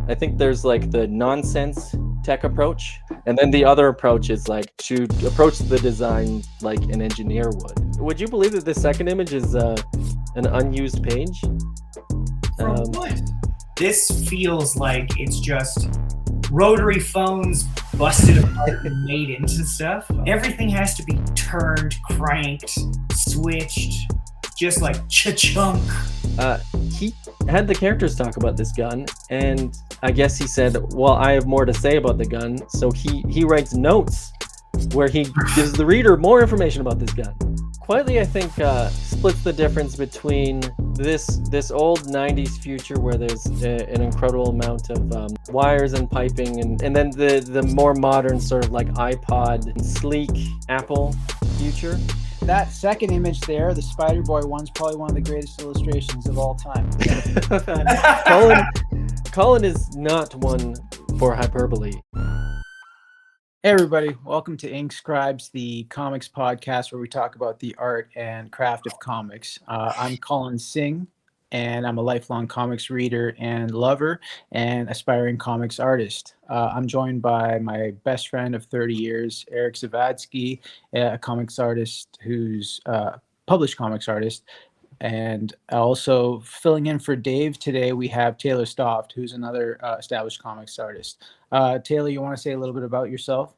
I think there's like the nonsense tech approach, and then the other approach is like to approach the design like an engineer would. Would you believe that the second image is an unused page? From what? This feels like it's just rotary phones busted apart and made into stuff. Everything has to be turned, cranked, switched, just like cha-chunk. He had the characters talk about this gun, and I guess he said, well, I have more to say about the gun, so he writes notes where he gives the reader more information about this gun. Quietly, I think, splits the difference between this old 90s future where there's an incredible amount of wires and piping, and then the more modern sort of like iPod, sleek Apple future. That second image there, the Spider Boy one's probably one of the greatest illustrations of all time. Colin is not one for hyperbole. Hey everybody, welcome to Ink Scribes, the comics podcast where we talk about the art and craft of comics. I'm Colin Singh, and I'm a lifelong comics reader and lover and aspiring comics artist. I'm joined by my best friend of 30 years, Eric Zavadsky, a comics artist who's published comics artist. And also filling in for Dave today, we have Taylor Stoft, who's another established comics artist. Taylor, you want to say a little bit about yourself?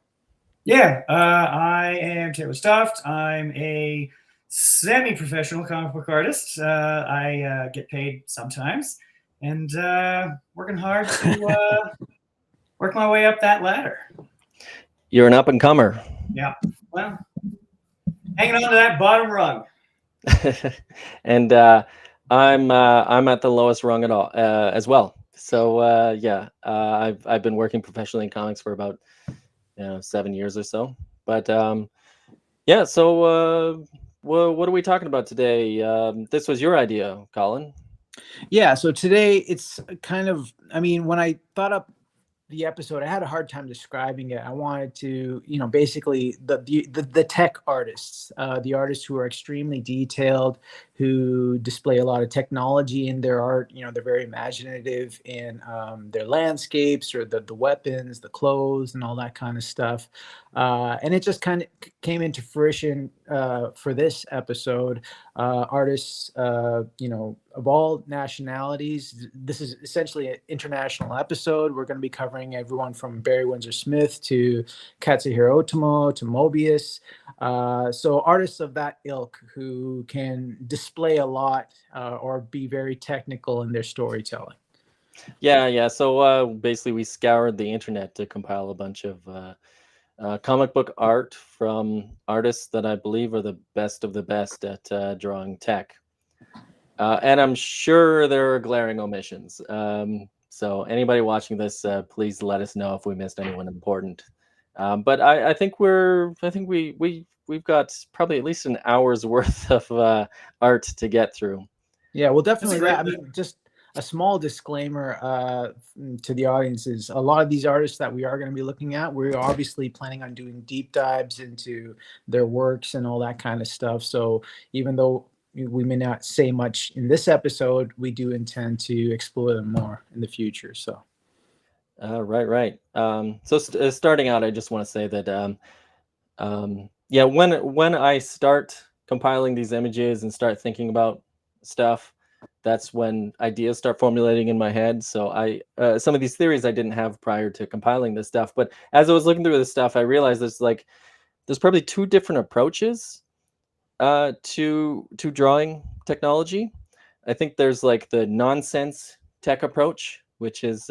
Yeah, I am Taylor Stoft. I'm a semi-professional comic book artist. I get paid sometimes, and working hard to work my way up that ladder. You're an up-and-comer. Yeah, well, hanging on to that bottom rung. And I'm at the lowest rung at all as well. So I've been working professionally in comics for about 7 years or so. But so what are we talking about today? This was your idea, Colin. Yeah, so today it's kind of, when I thought up the episode, I had a hard time describing it. I wanted to, basically the tech artists, the artists who are extremely detailed, who display a lot of technology in their art. They're very imaginative in their landscapes or the weapons, the clothes, and all that kind of stuff. And it just kind of came into fruition for this episode. Artists, of all nationalities. This is essentially an international episode. We're going to be covering everyone from Barry Windsor-Smith to Katsuhiro Otomo to Mobius. So artists of that ilk who can display a lot or be very technical in their storytelling. Yeah. So basically, we scoured the internet to compile a bunch of comic book art from artists that I believe are the best of the best at drawing tech. And I'm sure there are glaring omissions. So anybody watching this, please let us know if we missed anyone important. But I think we've got probably at least an hour's worth of art to get through. Yeah, well, definitely that. Just a small disclaimer to the audience is a lot of these artists that we are going to be looking at, we're obviously planning on doing deep dives into their works and all that kind of stuff. So even though we may not say much in this episode, we do intend to explore them more in the future. So, right. Starting out, I just want to say that when I start compiling these images and start thinking about stuff, that's when ideas start formulating in my head. So some of these theories I didn't have prior to compiling this stuff, but as I was looking through this stuff, I realized there's probably two different approaches to drawing technology. I think there's like the nonsense tech approach, which is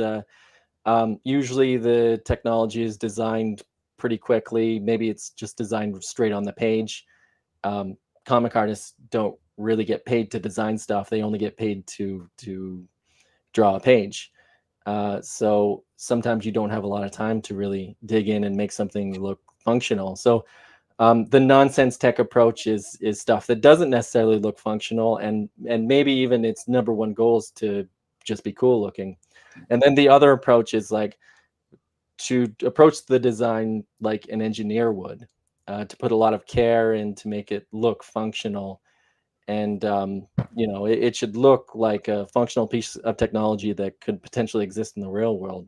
usually the technology is designed pretty quickly. Maybe it's just designed straight on the page. Comic artists don't really get paid to design stuff. They only get paid to draw a page. So sometimes you don't have a lot of time to really dig in and make something look functional. So the nonsense tech approach is stuff that doesn't necessarily look functional, and maybe even its number one goal is to just be cool looking. And then the other approach is like to approach the design like an engineer would, to put a lot of care in to make it look functional and you know, it should look like a functional piece of technology that could potentially exist in the real world.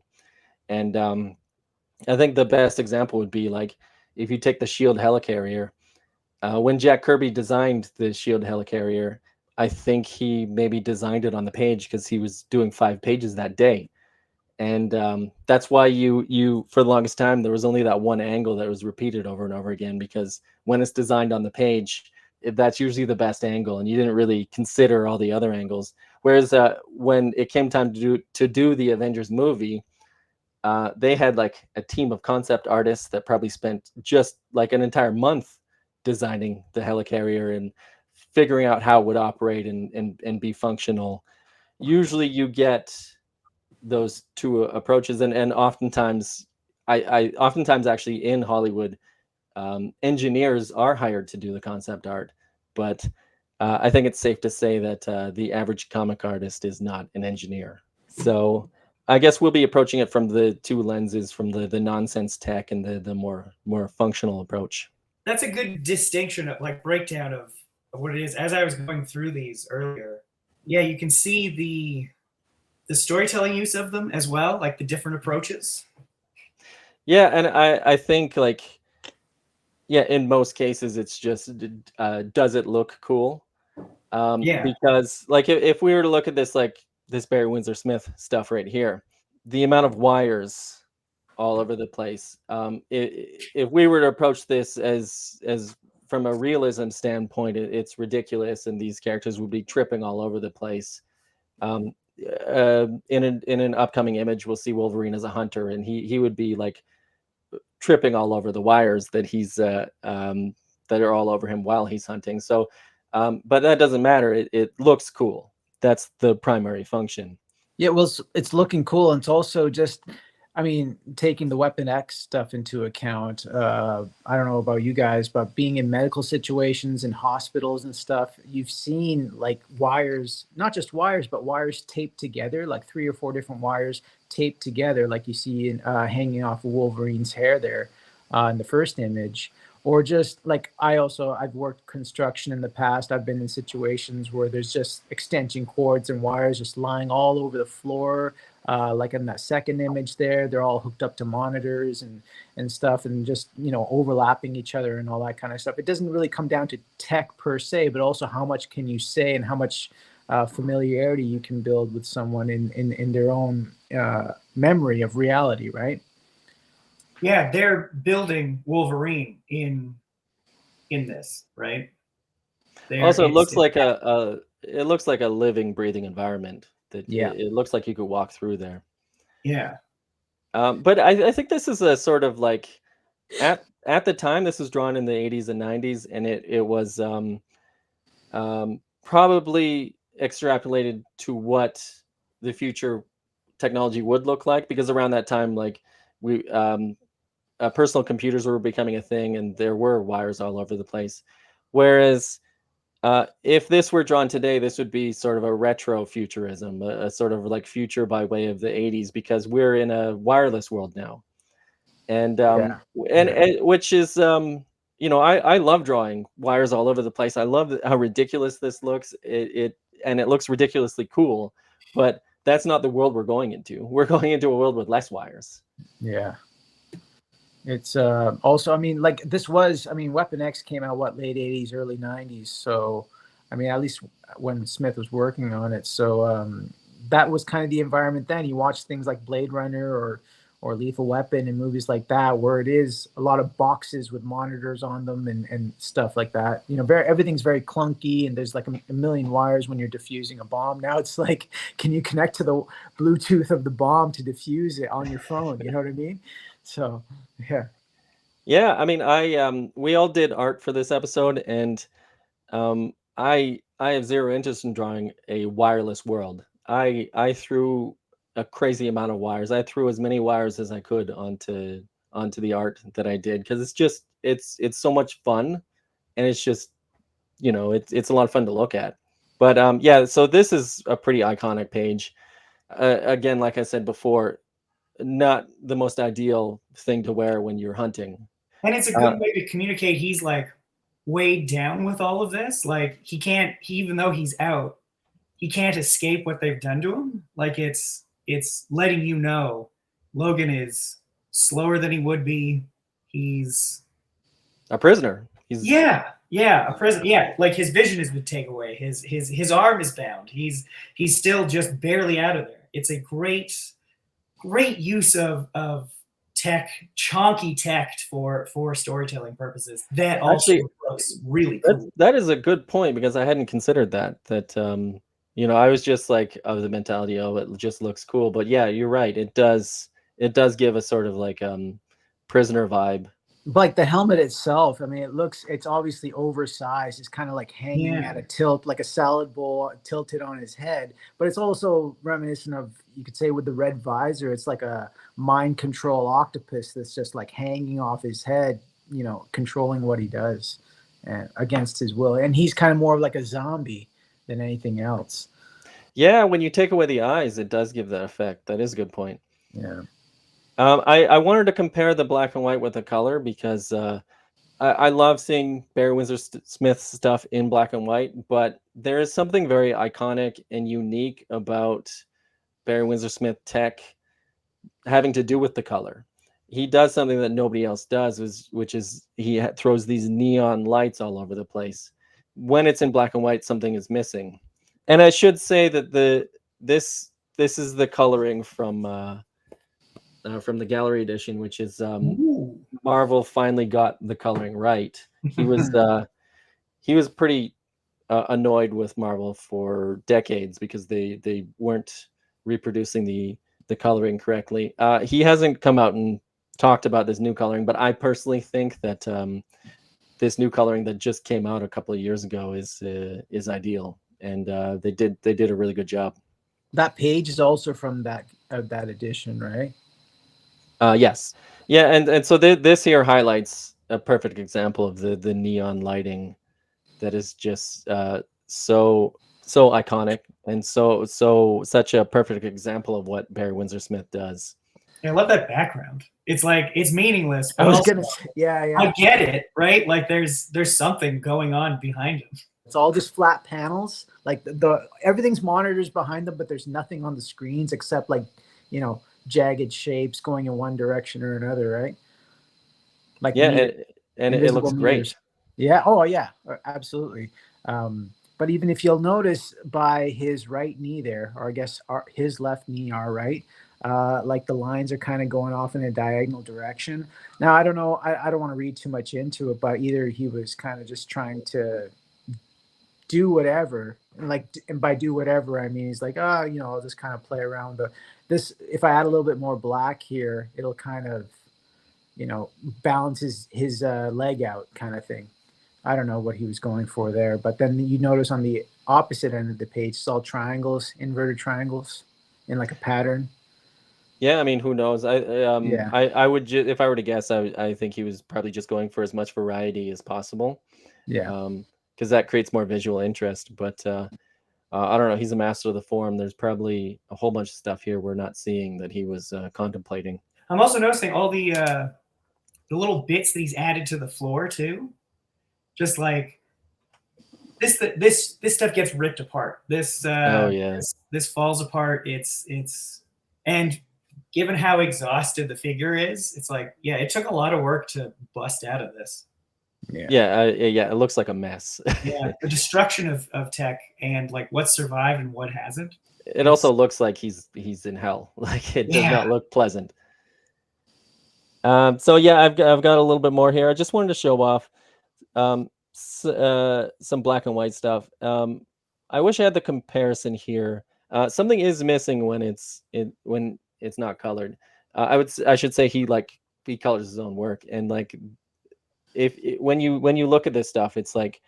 And I think the best example would be like if you take the Shield helicarrier. When Jack Kirby designed the Shield helicarrier, I think he maybe designed it on the page because he was doing 5 pages that day. And that's why you for the longest time there was only that one angle that was repeated over and over again, because when it's designed on the page, that's usually the best angle, and you didn't really consider all the other angles. Whereas when it came time to do the Avengers movie, they had like a team of concept artists that probably spent just like an entire month designing the helicarrier and figuring out how it would operate and be functional. Usually you get those two approaches, and oftentimes I oftentimes actually in Hollywood, engineers are hired to do the concept art, but I think it's safe to say that the average comic artist is not an engineer. So I guess we'll be approaching it from the two lenses, from the nonsense tech and the more functional approach. That's a good distinction, of like breakdown of what it is. As I was going through these earlier, yeah, you can see the storytelling use of them as well, like the different approaches. Yeah, and I think like, yeah, in most cases it's just does it look cool? Yeah. Because like if we were to look at this, like this Barry Windsor-Smith stuff right here, the amount of wires all over the place. If we were to approach this as from a realism standpoint, it's ridiculous, and these characters would be tripping all over the place. Um, in an upcoming image, we'll see Wolverine as a hunter, and he would be like tripping all over the wires that he's that are all over him while he's hunting. So, but that doesn't matter. It looks cool. That's the primary function. Yeah, well, it's looking cool, and it's also just, I mean, taking the Weapon X stuff into account. I don't know about you guys, but being in medical situations in hospitals and stuff, you've seen like wires, not just wires, but wires taped together, like 3 or 4 different wires taped together, like you see in, hanging off of Wolverine's hair there in the first image. Or just like I've worked construction in the past. I've been in situations where there's just extension cords and wires just lying all over the floor. Like in that second image there, they're all hooked up to monitors and stuff, and just, you know, overlapping each other and all that kind of stuff. It doesn't really come down to tech per se, but also how much can you say and how much familiarity you can build with someone in their own memory of reality, right? Yeah, they're building Wolverine in this, right? Also, it looks like it looks like a living, breathing environment. That Yeah. it looks like you could walk through there. Yeah. But I think this is a sort of like at the time this was drawn in the 80s and 90s, and it was probably extrapolated to what the future technology would look like, because around that time, like we personal computers were becoming a thing, and there were wires all over the place. Whereas if this were drawn today, this would be sort of a retro futurism, a sort of like future by way of the 80s, because we're in a wireless world now. And which is you know, I love drawing wires all over the place. I love how ridiculous this looks. And it looks ridiculously cool, but that's not the world we're going into. We're going into a world with less wires. Yeah. It's also, I mean, like this was, I mean, Weapon X came out what, late 80s, early 90s. So, I mean, at least when Smith was working on it. So that was kind of the environment then. You watch things like Blade Runner or Lethal Weapon and movies like that, where it is a lot of boxes with monitors on them and stuff like that. You know, everything's very clunky, and there's like a million wires when you're defusing a bomb. Now it's like, can you connect to the Bluetooth of the bomb to defuse it on your phone? You know what I mean? So, yeah. Yeah, I mean, we all did art for this episode, and I have zero interest in drawing a wireless world. I threw a crazy amount of wires. I threw as many wires as I could onto the art that I did, because it's just it's so much fun, and it's just, you know, it's a lot of fun to look at. But yeah, so this is a pretty iconic page. Again, like I said before, not the most ideal thing to wear when you're hunting. And it's a good way to communicate he's like weighed down with all of this. Like even though he's out, he can't escape what they've done to him. Like it's letting you know Logan is slower than he would be. He's a prisoner. a prisoner. Yeah, like his vision has been taken away. His arm is bound. He's still just barely out of there. It's a great use of tech, chonky tech for storytelling purposes. That also Actually looks really cool. that is a good point, because I hadn't considered that I was just like of the mentality of it just looks cool, but yeah, you're right, it does give a sort of like prisoner vibe. Like the helmet itself, I mean, it's obviously oversized. It's kind of like hanging at a tilt, like a salad bowl tilted on his head. But it's also reminiscent of, you could say, with the red visor, it's like a mind control octopus that's just like hanging off his head, controlling what he does and against his will. And he's kind of more of like a zombie than anything else. Yeah, when you take away the eyes, it does give that effect. That is a good point. Yeah. I wanted to compare the black and white with the color, because I love seeing Barry Windsor-Smith stuff in black and white, but there is something very iconic and unique about Barry Windsor-Smith tech having to do with the color. He does something that nobody else does, which is he throws these neon lights all over the place. When it's in black and white, something is missing. And I should say that this is the coloring from the gallery edition, which is Marvel finally got the coloring right. He was pretty annoyed with Marvel for decades because they weren't reproducing the coloring correctly. He hasn't come out and talked about this new coloring, but I personally think that this new coloring that just came out a couple of years ago is ideal, and they did a really good job. That page is also from that edition, right? Yes. Yeah, and so this here highlights a perfect example of the neon lighting that is just so iconic, and such a perfect example of what Barry Windsor-Smith does. I love that background. It's like it's meaningless. But I was also, gonna say, yeah. I get it, right? Like there's something going on behind him. It's all just flat panels. Like the everything's monitors behind them, but there's nothing on the screens except like jagged shapes going in one direction or another, right? Like and it looks great. Yeah. Oh yeah, absolutely. But even if you'll notice by his right knee there, or I guess his left knee, our right, like the lines are kind of going off in a diagonal direction. Now I don't know. I don't want to read too much into it, but either he was kind of just trying to do whatever, and by do whatever I mean he's like, I'll just kind of play around this. If I add a little bit more black here, it'll kind of balance his leg out, kind of thing. I don't know what he was going for there, but then you notice on the opposite end of the page, it's all triangles, inverted triangles, in like a pattern. Yeah, I mean, who knows? I would if I were to guess, I think he was probably just going for as much variety as possible. Yeah. Because that creates more visual interest. But I don't know. He's a master of the form. There's probably a whole bunch of stuff here we're not seeing that he was contemplating. I'm also noticing all the little bits that he's added to the floor too. Just like this stuff gets ripped apart. This falls apart. It's and given how exhausted the figure is, it's like, yeah, it took a lot of work to bust out of this. Yeah, it looks like a mess. Yeah, the destruction of tech and like what survived and what hasn't. It also looks like he's in hell. Like it does not look pleasant. So yeah, I've got a little bit more here. I just wanted to show off some black and white stuff. I wish I had the comparison here. Something is missing when it's not colored. I should say he colors his own work, and like when you look at this stuff, it's like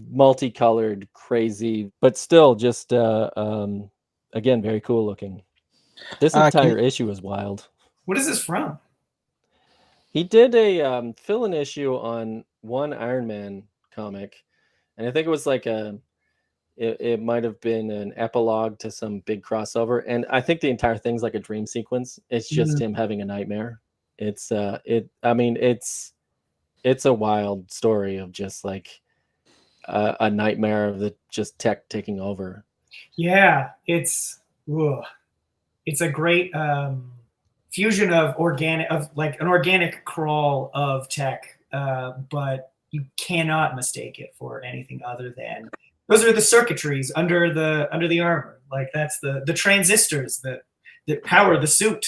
multicolored, crazy, but still just again very cool looking. This entire issue is wild. What is this from? He did a fill-in issue on one Iron Man comic, and I think it was like it might have been an epilogue to some big crossover, and I think the entire thing's like a dream sequence. It's just him having a nightmare. It's it's a wild story of just like a nightmare of the just tech taking over. Yeah, ugh. It's a great fusion of like an organic crawl of tech, but you cannot mistake it for anything other than those are the circuitries under the armor. Like that's the transistors that power the suit.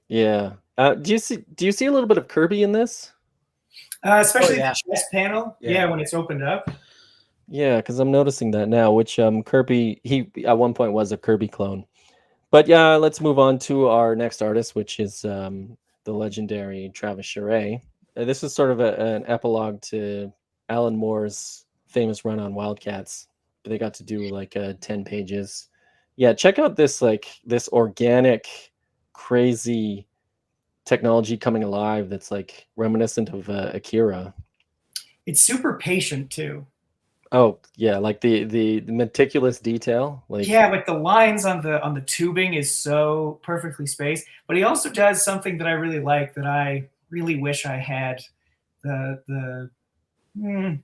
Yeah. Do you see a little bit of Kirby in this? Especially yeah. the chest panel. Yeah. Yeah, when it's opened up. Yeah, because I'm noticing that now, which Kirby, he at one point was a Kirby clone. But yeah, let's move on to our next artist, which is the legendary Travis Charest. This is sort of an epilogue to Alan Moore's famous run on Wildcats. They got to do like 10 pages. Yeah, check out this organic, crazy technology coming alive that's like reminiscent of Akira. It's super patient too. Oh yeah, like the meticulous detail. Like Yeah, like the lines on the tubing is so perfectly spaced. But he also does something that I really like that I really wish I had the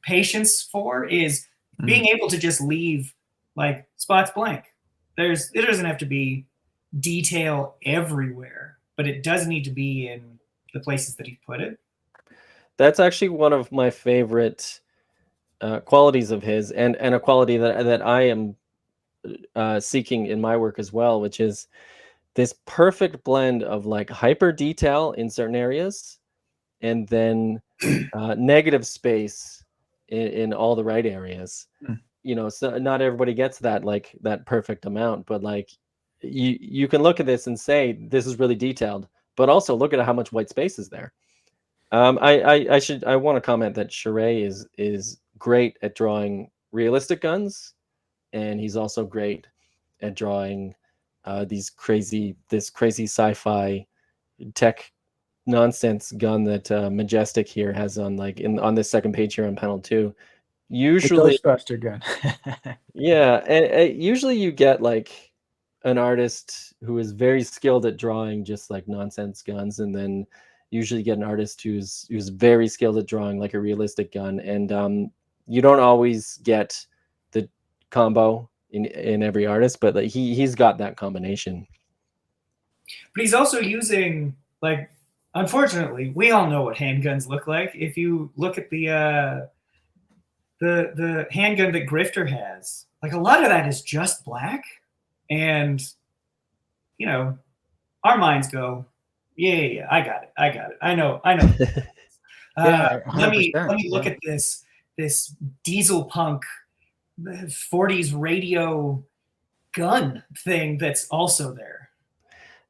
patience for is being able to just leave like spots blank. It doesn't have to be detail everywhere, but it does need to be in the places that he put it. that's actually one of my favorite qualities of his, and a quality that I am seeking in my work as well, which is this perfect blend of like hyper detail in certain areas, and then negative space in all the right areas. You know, so not everybody gets that like that perfect amount, but like you can look at this and say this is really detailed, but also look at how much white space is there. I want to comment that Charest is great at drawing realistic guns, and he's also great at drawing this crazy sci-fi tech nonsense gun that Majestic here has on like on this second page here on panel 2. The Usually, Ghostbuster gun. yeah, and usually you get like an artist who is very skilled at drawing just like nonsense guns, and then usually get an artist who's very skilled at drawing like a realistic gun, and you don't always get the combo in every artist, but like he's got that combination. But he's also using like unfortunately, we all know what handguns look like. If you look at the handgun that Grifter has, like a lot of that is just black, and you know, our minds go, yeah, I got it, I know. Yeah, let me 100%, look yeah. at this diesel punk 40s radio gun thing that's also there.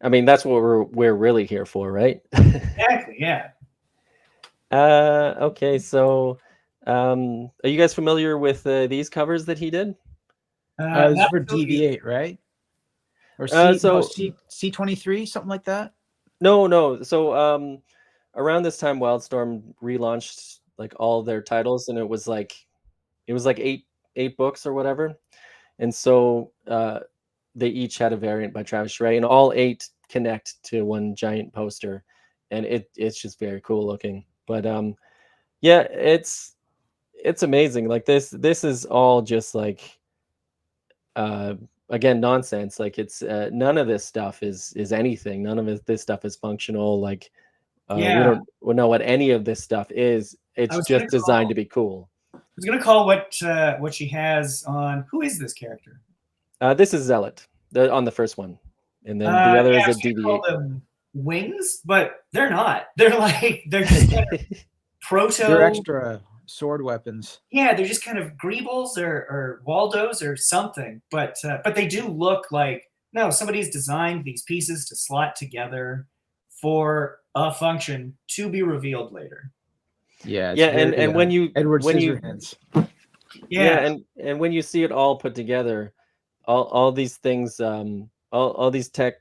I mean, that's what we're really here for, right? Exactly, yeah. Okay, so are you guys familiar with these covers that he did? This is Not for so easy. DV8, right? Or So C23, something like that. no. So around this time, Wildstorm relaunched like all their titles, and it was like eight books or whatever, and so they each had a variant by Travis Charest, and all 8 connect to one giant poster, and it's just very cool looking. But yeah, it's amazing. Like this is all just like again nonsense. Like it's none of this stuff is anything. None of this stuff is functional. Like we don't know what any of this stuff is. It's just designed to be cool. I was gonna call what she has on. Who is this character? This is Zealot on the first one, and then the other is a DV8. Call them wings, but they're not. They're just kind of proto. They're extra sword weapons. Yeah, they're just kind of Greebles or Waldos or something. But they do look like somebody's designed these pieces to slot together for a function to be revealed later. Yeah, and when you Edward when Scissorhands. and when you see it all put together, all these things, all these tech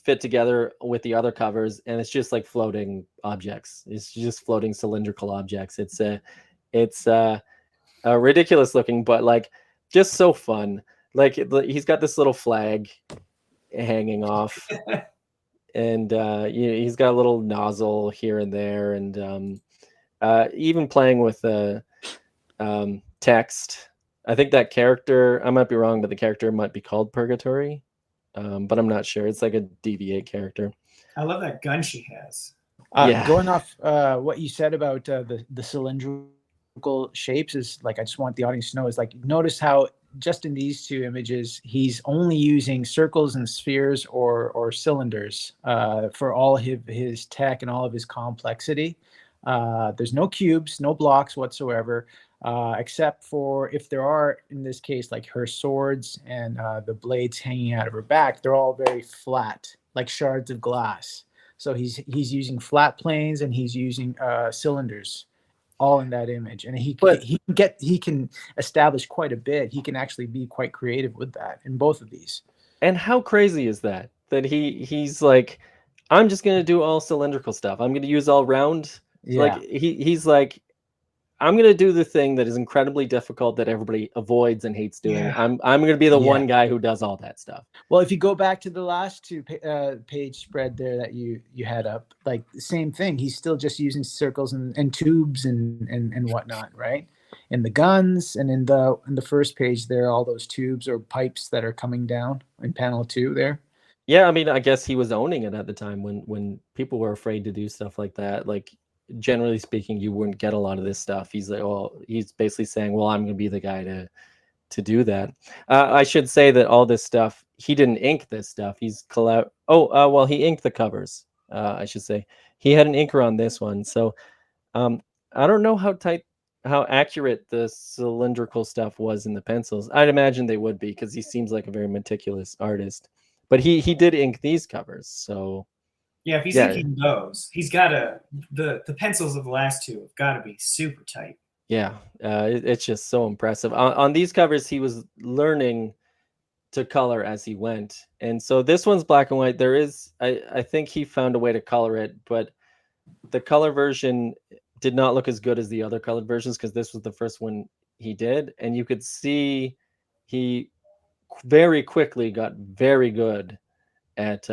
fit together with the other covers, and it's just like floating objects. It's just floating cylindrical objects. It's ridiculous looking, but like just so fun. Like he's got this little flag hanging off, and he's got a little nozzle here and there, and even playing with the text. I think that character, I might be wrong, but the character might be called Purgatory, but I'm not sure. It's like a DV8 character. I love that gun she has. Yeah. Going off what you said about the cylindrical shapes is like, I just want the audience to know is like, notice how just in these two images, he's only using circles and spheres or cylinders for all his tech and all of his complexity. There's no cubes, no blocks whatsoever, except for if there are, in this case, like her swords and the blades hanging out of her back, they're all very flat, like shards of glass. So he's using flat planes and he's using cylinders, all in that image, and he can establish quite a bit. He can actually be quite creative with that in both of these. And how crazy is that? That he's like, I'm just gonna do all cylindrical stuff. I'm gonna use all round. Yeah. Like he's like, I'm gonna do the thing that is incredibly difficult that everybody avoids and hates doing. Yeah. I'm gonna be the one guy who does all that stuff. Well, if you go back to the last two page spread there that you had up, like the same thing. He's still just using circles and tubes and whatnot, right? In the guns and in the first page there, all those tubes or pipes that are coming down in panel 2 there. Yeah, I mean, I guess he was owning it at the time when people were afraid to do stuff like that. Like, generally speaking, you wouldn't get a lot of this stuff. He's like, well, he's basically saying, well, I'm going to be the guy to do that. I should say that all this stuff, he didn't ink this stuff. He's well, he inked the covers. I should say he had an inker on this one. So I don't know how accurate the cylindrical stuff was in the pencils. I'd imagine they would be because he seems like a very meticulous artist. But he did ink these covers, so yeah. If he's inking those, he's got the pencils of the last two have got to be super tight. Yeah, it's just so impressive. On these covers, he was learning to color as he went, and so this one's black and white. There is, I think he found a way to color it, but the color version did not look as good as the other colored versions because this was the first one he did, and you could see he very quickly got very good at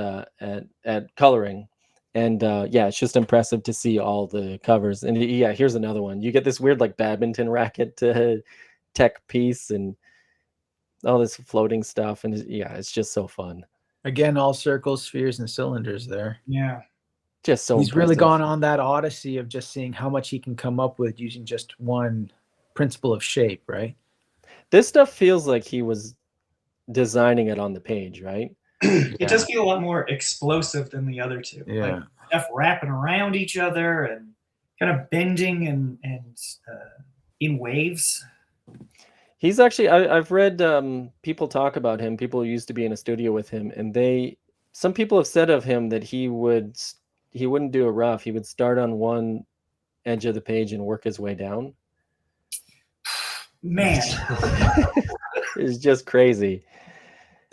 coloring, and yeah, it's just impressive to see all the covers. And yeah, here's another one. You get this weird like badminton racket tech piece and all this floating stuff, and yeah, it's just so fun. Again, all circles, spheres, and cylinders there. Yeah, just so he's really gone on that odyssey of just seeing how much he can come up with using just one principle of shape, right? This stuff feels like he was designing it on the page, right? It does feel a lot more explosive than the other two. Yeah, like stuff wrapping around each other and kind of bending and in waves. He's actually, I've read people talk about him. People who used to be in a studio with him, and some people have said of him that he wouldn't do a rough. He would start on one edge of the page and work his way down. Man, it's just crazy.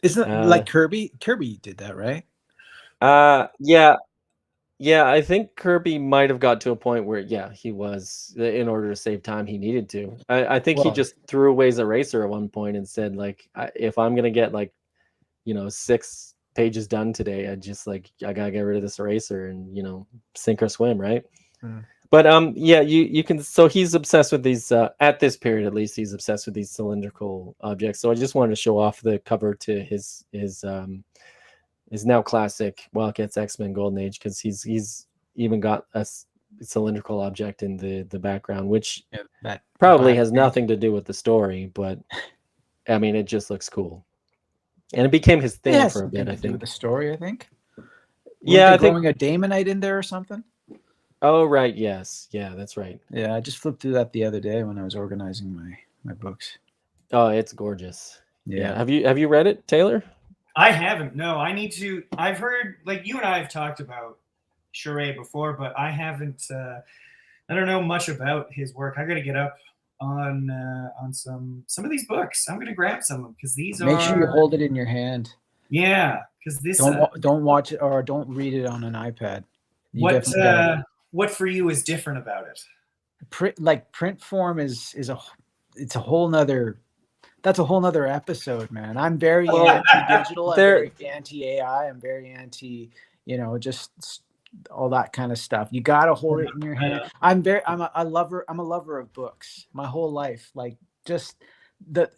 Isn't it like Kirby? Kirby did that, right? Yeah. I think Kirby might have got to a point where, yeah, he was, in order to save time, he needed to. I think he just threw away his eraser at one point and said, like, if I'm gonna get 6 pages done today, I gotta get rid of this eraser and sink or swim, right? But yeah, you can. So he's obsessed with these. At this period, at least, he's obsessed with these cylindrical objects. So I just wanted to show off the cover to his now classic Wildcats X-Men Golden Age, because he's even got a cylindrical object in the background, which that probably has nothing to do with the story, but I mean, it just looks cool, and it became his thing for a bit. I think with the story. I think. Yeah, I think throwing a Daemonite in there or something. Oh, right. Yes. Yeah, that's right. Yeah, I just flipped through that the other day when I was organizing my books. Oh, it's gorgeous. Yeah. Have you read it, Taylor? I haven't. No, I need to. I've heard, like, you and I have talked about Shirow before, but I haven't. I don't know much about his work. I got to get up on some of these books. I'm going to grab some of them because these Make sure you hold it in your hand. Yeah, because this. Don't watch it or don't read it on an iPad. What for you is different about it? Print form is a whole nother. That's a whole nother episode, man. I'm very anti-digital. I'm very anti-AI. I'm very anti, just all that kind of stuff. You gotta hold it in your hand. I'm a lover of books my whole life. Like just the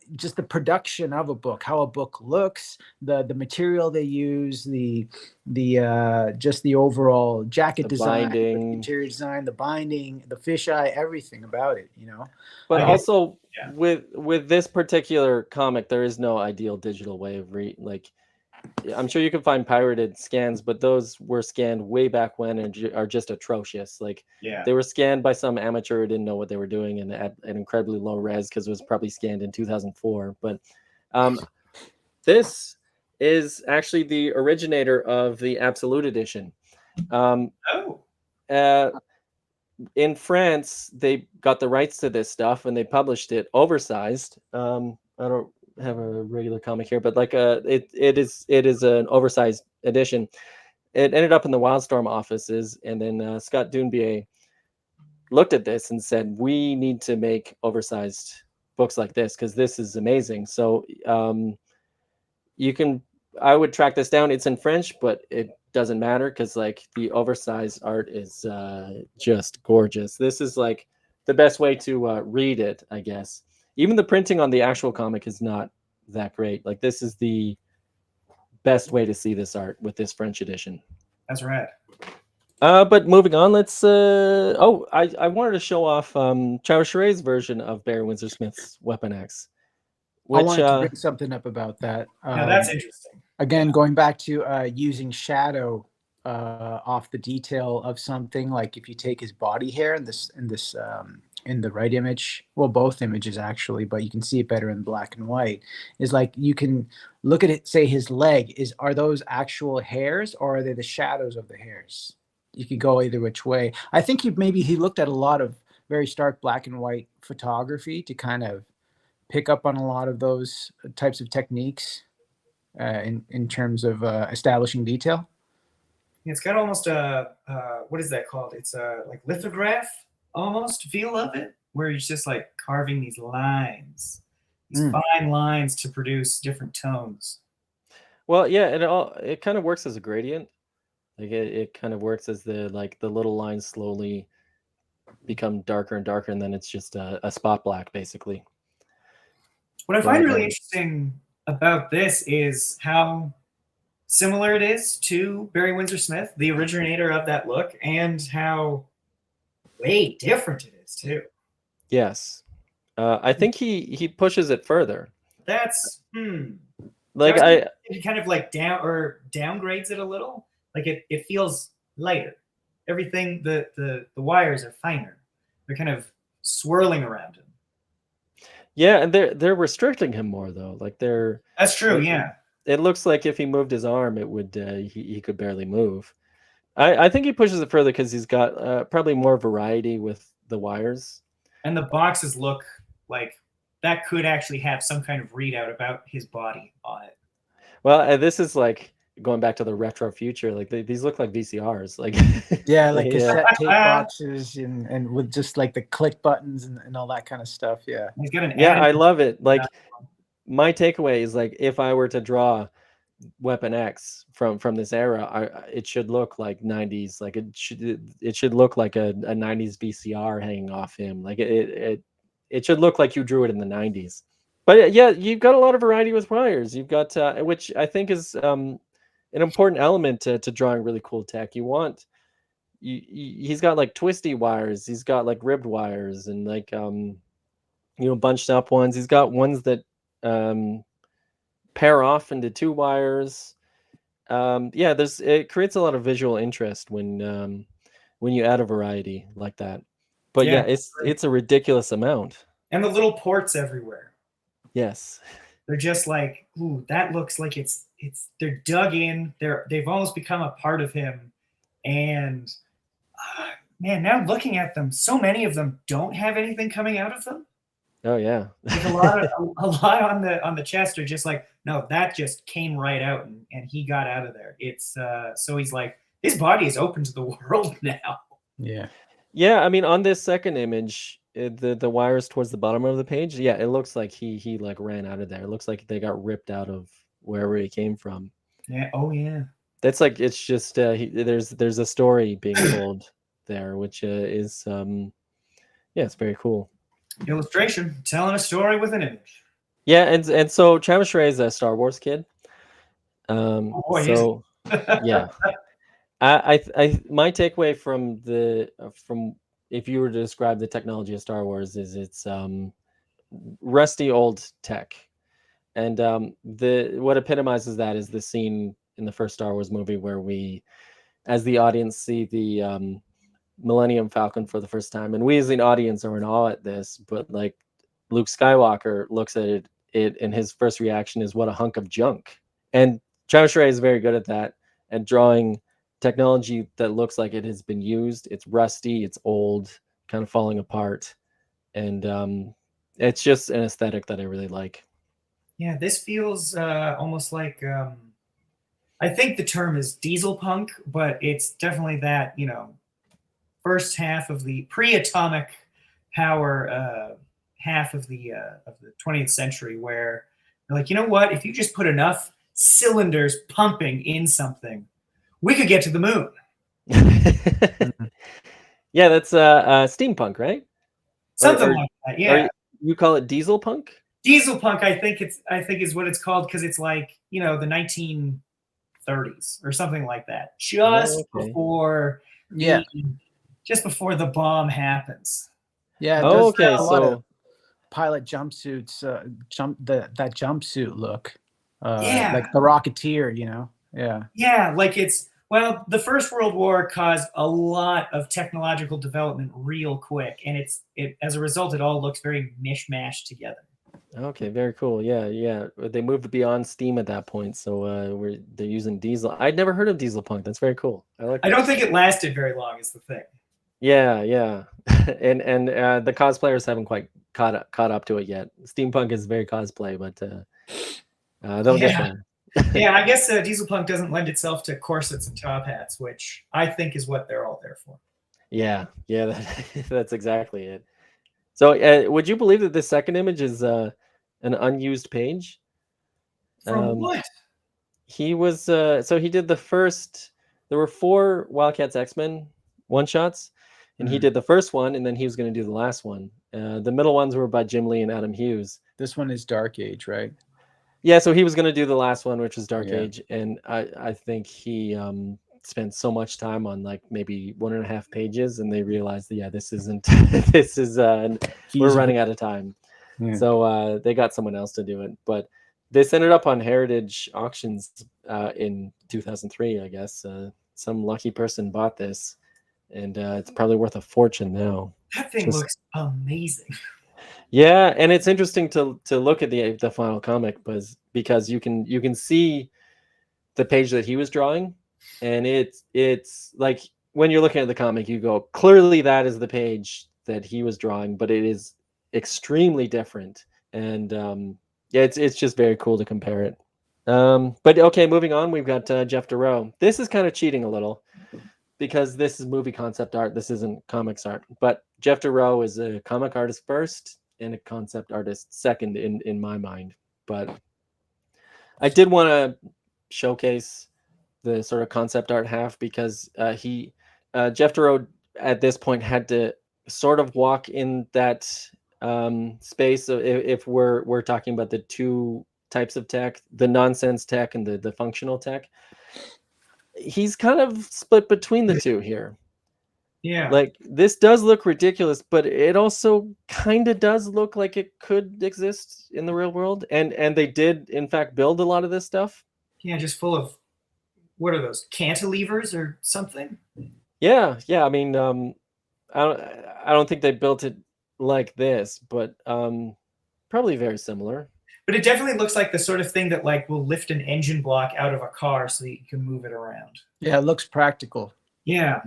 production of a book, how a book looks, the material they use, the just the overall jacket design, the interior design, the binding, the fisheye, everything about it, you know. But also with this particular comic, there is no ideal digital way of like. I'm sure you can find pirated scans, but those were scanned way back when and are just atrocious. Like they were scanned by some amateur who didn't know what they were doing and at an incredibly low res because it was probably scanned in 2004. But this is actually the originator of the Absolute Edition. In France, they got the rights to this stuff and they published it oversized. I don't have a regular comic here, but like it is an oversized edition. It ended up in the Wildstorm offices, and then Scott Dunbier looked at this and said, "We need to make oversized books like this because this is amazing." So I would track this down. It's in French, but it doesn't matter because like the oversized art is just gorgeous. This is like the best way to read it, I guess. Even the printing on the actual comic is not that great. Like this is the best way to see this art with this French edition. That's right. But moving on, let's. I wanted to show off Charest's version of Barry Windsor-Smith's Weapon X. I wanted to bring something up about that. Now that's interesting. Again, going back to using shadow off the detail of something, like if you take his body hair in the right image, well, both images actually, but you can see it better in black and white, is like you can look at it, say his leg, are those actual hairs or are they the shadows of the hairs? You could go either which way. I think he looked at a lot of very stark black and white photography to kind of pick up on a lot of those types of techniques in terms of establishing detail. It's got almost a what is that called? It's a like lithograph almost feel of it, where he's just like carving these lines, these fine lines to produce different tones. Well, yeah, it kind of works as a gradient. Like it kind of works as the little lines slowly become darker and darker, and then it's just a spot black basically. What I find really interesting about this is how similar it is to Barry Windsor-Smith, the originator of that look, and how way different it is too. Yes, I think he pushes it further. That's like he kind of like downgrades it a little. Like it feels lighter. Everything the wires are finer. They're kind of swirling around him. Yeah, and they're restricting him more though. Like that's true. Yeah, it looks like if he moved his arm, it would he could barely move. I think he pushes it further because he's got probably more variety with the wires. And the boxes look like that could actually have some kind of readout about his body on it. Well, this is like going back to the retro future. Like these look like VCRs. Like yeah, like cassette tape boxes and with just like the click buttons and all that kind of stuff. Yeah. He's got I love it. Like my takeaway is like if I were to draw Weapon X from this era, it should look like 90s. Like it should look like a 90s VCR hanging off him. Like it should look like you drew it in the 90s. But yeah, you've got a lot of variety with wires. You've got which I think is an important element to drawing really cool tech. He's got like twisty wires. He's got like ribbed wires and like bunched up ones. He's got ones that pair off into two wires. It creates a lot of visual interest when you add a variety like that. But yeah, it's a ridiculous amount. And the little ports everywhere. Yes. They're just like, ooh, that looks like they're dug in. They've almost become a part of him. And man, now looking at them, so many of them don't have anything coming out of them. Oh yeah. Like a lot on the chest are just like, no, that just came right out and he got out of there. It's so he's like, his body is open to the world now. Yeah. Yeah, I mean on this second image, the wires towards the bottom of the page, yeah, it looks like he like ran out of there. It looks like they got ripped out of wherever he came from. Yeah. Oh yeah. That's like it's just there's a story being told there, which is yeah, it's very cool. Illustration, telling a story with an image. Yeah, and so Travis Ray is a Star Wars kid. Oh, boy, So yeah, my takeaway from the from if you were to describe the technology of Star Wars is it's rusty old tech, and the what epitomizes that is the scene in the first Star Wars movie where we, as the audience, see the Millennium Falcon for the first time, and we as an audience are in awe at this, but like Luke Skywalker looks at it and his first reaction is what a hunk of junk. And Travis Ray is very good at that, at drawing technology that looks like it has been used. It's rusty, it's old, kind of falling apart, and it's just an aesthetic that I really like. Yeah, this feels almost like I think the term is diesel punk, but it's definitely that, you know, first half of the pre-atomic power half of the 20th century, where they're like, you know what, if you just put enough cylinders pumping in something, we could get to the moon. Yeah, that's steampunk, right? Something like that. Yeah. You call it diesel punk? Diesel punk, I think is what it's called, because it's like, you know, the 1930s or something like that. Just before just before the bomb happens. Yeah. Oh, okay. So pilot jumpsuits, that jumpsuit look. Yeah. Like the Rocketeer, you know? Yeah. Yeah, like it's, well, the First World War caused a lot of technological development real quick, and it as a result, it all looks very mishmashed together. Okay, very cool. Yeah. They moved beyond steam at that point, so they're using diesel. I'd never heard of diesel punk. That's very cool. I like. I don't think it lasted very long, is the thing. Yeah, and the cosplayers haven't quite caught up to it yet. Steampunk is very cosplay, but they'll get there. Yeah, I guess diesel punk doesn't lend itself to corsets and top hats, which I think is what they're all there for. Yeah, that's exactly it. So, would you believe that the second image is an unused page? From what? He was so he did the first. There were 4 Wildcats X-Men one-shots, and he did the first one, and then he was going to do the last one. The middle ones were by Jim Lee and Adam Hughes. This one is Dark Age, right? Yeah, so he was going to do the last one, which was Dark Age, and I think he spent so much time on like maybe 1.5 pages, and they realized, this isn't. This is we're running out of time, so they got someone else to do it. But this ended up on Heritage Auctions in 2003, I guess. Some lucky person bought this, and it's probably worth a fortune now. That thing looks amazing. Yeah, and it's interesting to look at the final comic, because you can see the page that he was drawing, and it's like when you're looking at the comic, you go, clearly that is the page that he was drawing, but it is extremely different, and it's just very cool to compare it. But okay, moving on, we've got Geof Darrow. This is kind of cheating a little, because this is movie concept art. This isn't comics art, but Geof Darrow is a comic artist first and a concept artist second in my mind. But I did want to showcase the sort of concept art half, because Geof Darrow at this point had to sort of walk in that space. So if we're talking about the 2 types of tech, the nonsense tech and the functional tech, he's kind of split between the 2 here. Yeah, like this does look ridiculous, but it also kind of does look like it could exist in the real world, and they did in fact build a lot of this stuff. Yeah, just full of, what are those, cantilevers or something? Yeah. I mean, I don't think they built it like this, but probably very similar. But it definitely looks like the sort of thing that like will lift an engine block out of a car so that you can move it around. Yeah, it looks practical. Yeah.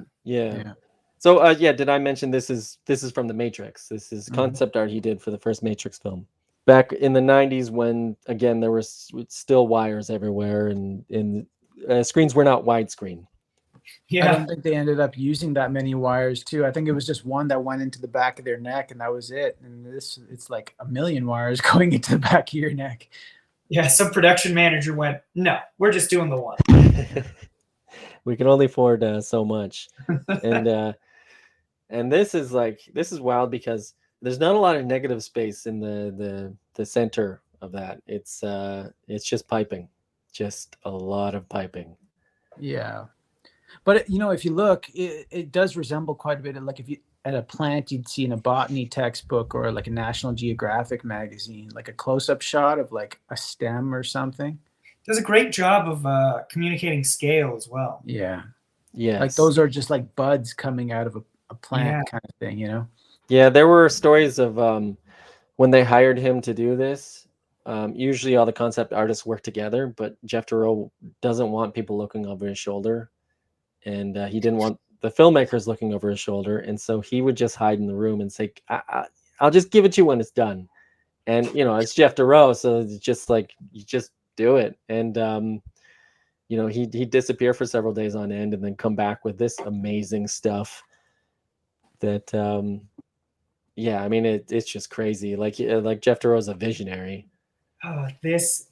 So did I mention this is from The Matrix? This is concept art he did for the first Matrix film back in the 90s, when again there was still wires everywhere, and screens were not widescreen. Yeah, I don't think they ended up using that many wires too. I think it was just one that went into the back of their neck, and that was it. And it's like a million wires going into the back of your neck. Yeah, some production manager went, no, we're just doing the one. we can only afford so much, and this is wild because there's not a lot of negative space in the center of that. It's just piping, just a lot of piping. Yeah, but you know, if you look, it does resemble quite a bit of, like, if you at a plant you'd see in a botany textbook or like a National Geographic magazine, like a close-up shot of like a stem or something. Does a great job of communicating scale as well. Yeah. Yes. Like those are just like buds coming out of a plant Yeah. kind of thing, you know? Yeah, there were stories of when they hired him to do this. Usually all the concept artists work together, but Geof Darrow doesn't want people looking over his shoulder, and he didn't want the filmmakers looking over his shoulder, and so he would just hide in the room and say, I'll just give it to you when it's done. And you know, it's Geof Darrow, so it's just like, you just do it. And you know, he'd disappear for several days on end and then come back with this amazing stuff that yeah, I mean, it's just crazy. Like Geof Darrow's a visionary. Oh, this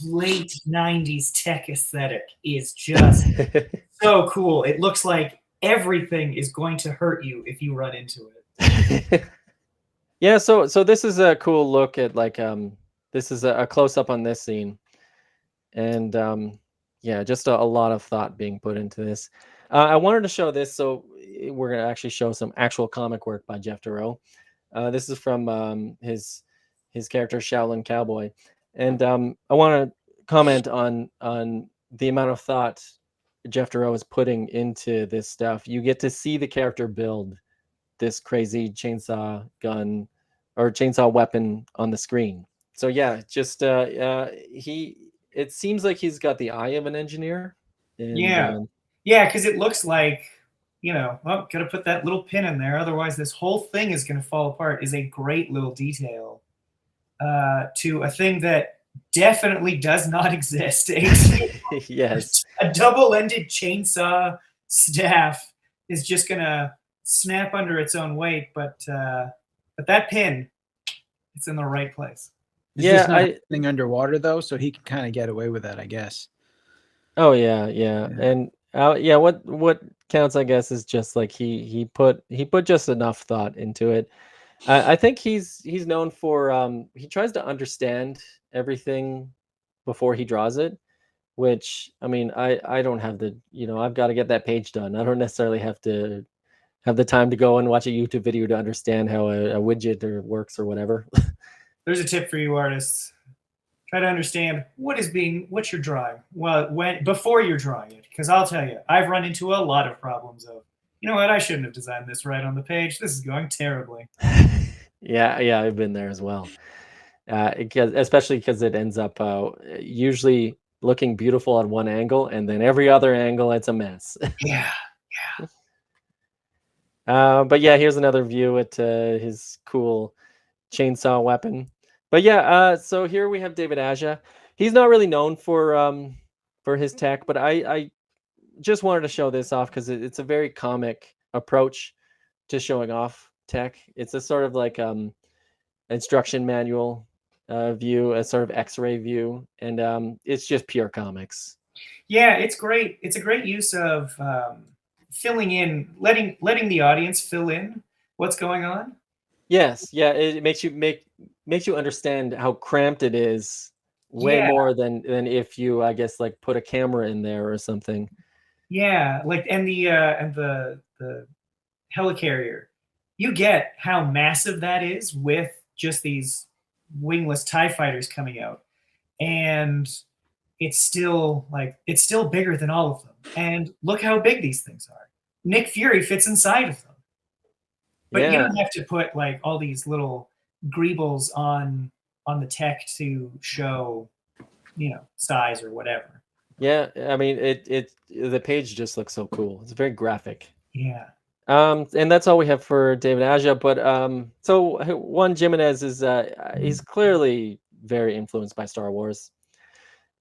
late 90s tech aesthetic is just so cool. It looks like everything is going to hurt you if you run into it. Yeah, so this is a cool look at, like, this is a close up on this scene, and yeah, just a lot of thought being put into this. I wanted to show this, so we're gonna actually show some actual comic work by Geof Darrow. This is from his character Shaolin Cowboy, and I want to comment on the amount of thought Geof Darrow is putting into this stuff. You get to see the character build this crazy chainsaw gun or chainsaw weapon on the screen. So yeah, just it seems like he's got the eye of an engineer. And, yeah, because it looks like, you know, well, gotta put that little pin in there, otherwise this whole thing is gonna fall apart, is a great little detail to a thing that definitely does not exist. yes, A double-ended chainsaw staff is just gonna snap under its own weight, but that pin, it's in the right place. It's just not happening underwater though, so he can kind of get away with that, I guess. Oh yeah. And yeah, what counts, I guess, is just like he put just enough thought into it. I think he's known for he tries to understand everything before he draws it, which, I mean, I don't have the, you know, I've got to get that page done. I don't necessarily have to have the time to go and watch a YouTube video to understand how a widget works or whatever. There's a tip for you artists. Try to understand what you're drawing. Well, before you're drawing it, because I'll tell you, I've run into a lot of problems of, you know what, I shouldn't have designed this right on the page. This is going terribly. yeah, I've been there as well. Especially because it ends up usually looking beautiful at one angle, and then every other angle it's a mess. Yeah. But yeah, here's another view at his cool chainsaw weapon. But yeah, so here we have David Aja. He's not really known for his tech, but I just wanted to show this off because it's a very comic approach to showing off tech. It's a sort of like instruction manual view, a sort of X-ray view, and it's just pure comics. Yeah, it's great. It's a great use of filling in, letting the audience fill in what's going on. Yes, yeah, it makes you understand how cramped it is, way more than if you, I guess, like put a camera in there or something. Yeah, like and the helicarrier, you get how massive that is with just these wingless TIE fighters coming out, and it's still bigger than all of them. And look how big these things are. Nick Fury fits inside of them. But you don't have to put like all these little greebles on the tech to show, you know, size or whatever. Yeah, I mean, the page just looks so cool. It's very graphic. Yeah. And that's all we have for David Aja. But so Juan Giménez is he's clearly very influenced by Star Wars.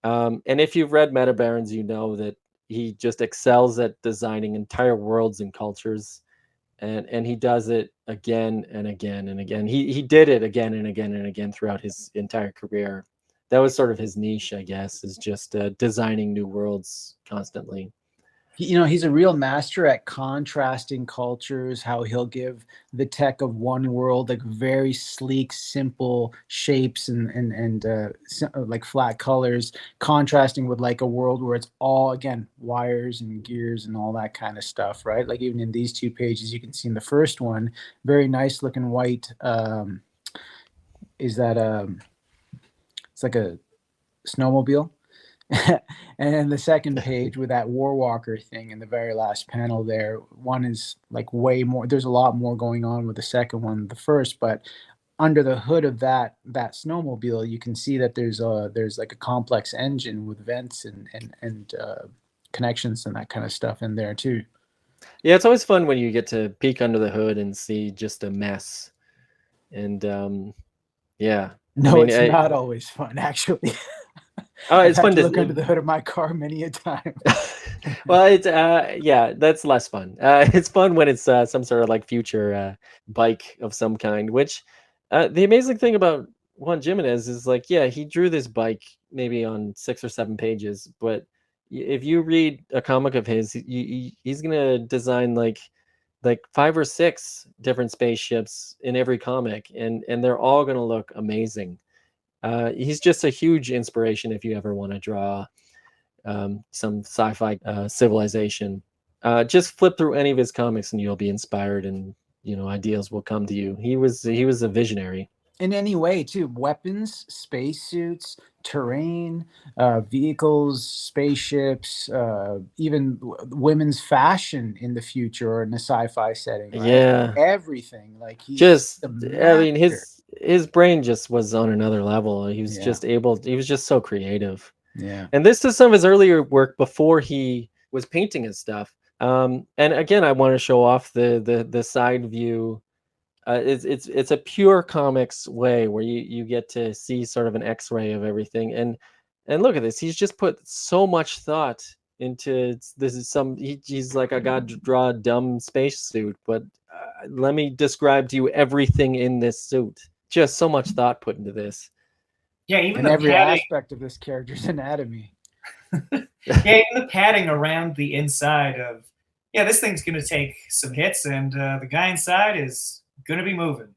And if you've read Meta Barons, you know that he just excels at designing entire worlds and cultures. And he does it again and again and again. He did it again and again and again throughout his entire career. That was sort of his niche, I guess, is just designing new worlds constantly. He's a real master at contrasting cultures, how he'll give the tech of one world like very sleek, simple shapes and like flat colors, contrasting with like a world where it's all, again, wires and gears and all that kind of stuff, right? Like even in these 2 pages, you can see in the first one, very nice looking white. Is that it's like a snowmobile? And then the second page with that Warwalker thing in the very last panel there, one is like way more. There's a lot more going on with the second one than the first, but under the hood of that snowmobile, you can see that there's like a complex engine with vents and connections and that kind of stuff in there too. Yeah, it's always fun when you get to peek under the hood and see just a mess. And yeah. No, it's not always fun, actually. Oh, it's fun to look under the hood of my car many a time. Well, it's yeah, that's less fun. It's fun when it's some sort of like future bike of some kind. Which the amazing thing about Juan Giménez is like, yeah, he drew this bike maybe on 6 or 7 pages, but if you read a comic of his, he's gonna design like 5 or 6 different spaceships in every comic, and they're all gonna look amazing. He's just a huge inspiration if you ever want to draw some sci-fi civilization. Just flip through any of his comics and you'll be inspired, and ideas will come to you. He was a visionary in any way too. Weapons, spacesuits, terrain, vehicles, spaceships, even women's fashion in the future or in a sci-fi setting, right? Yeah, everything. Like he's just, I mean, his brain just was on another level. He was just he was just so creative. Yeah. And this is some of his earlier work before he was painting his stuff. And again, I want to show off the side view. It's a pure comics way where you get to see sort of an X-ray of everything. And look at this. He's just put so much thought into this. Is he's like, I got to draw a dumb spacesuit, but let me describe to you everything in this suit. Just so much thought put into this. Yeah, even every aspect of this character's anatomy. Yeah, even the padding around the inside of, this thing's going to take some hits, and the guy inside is going to be moving.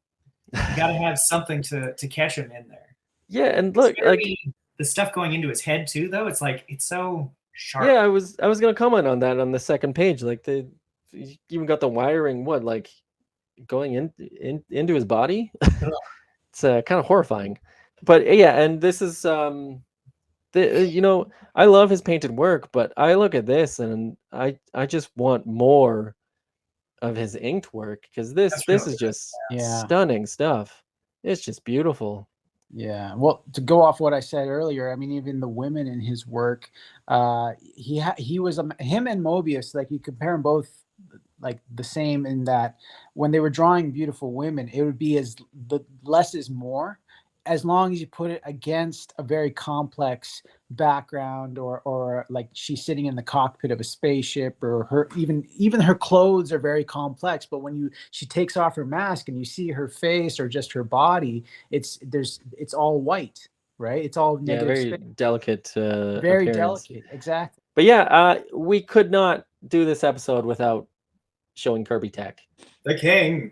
You got to have something to catch him in there. Yeah, and look, like the stuff going into his head too, though. It's like it's so sharp. Yeah, I was going to comment on that on the second page. Like you even got the wiring. What, like going into his body? It's kind of horrifying. But yeah, and this is I love his painted work, but I look at this and I just want more of his inked work, because this is just stunning stuff. It's just beautiful. Yeah, well, to go off what I said earlier, I mean, even the women in his work, he was him and Mobius, like you compare them both, like the same in that when they were drawing beautiful women, it would be the less is more, as long as you put it against a very complex background, or like she's sitting in the cockpit of a spaceship, or her even her clothes are very complex, but when she takes off her mask and you see her face or just her body, it's all white, right? It's all negative, very delicate very appearance. delicate, exactly. But yeah, we could not do this episode without showing Kirby tech, the king.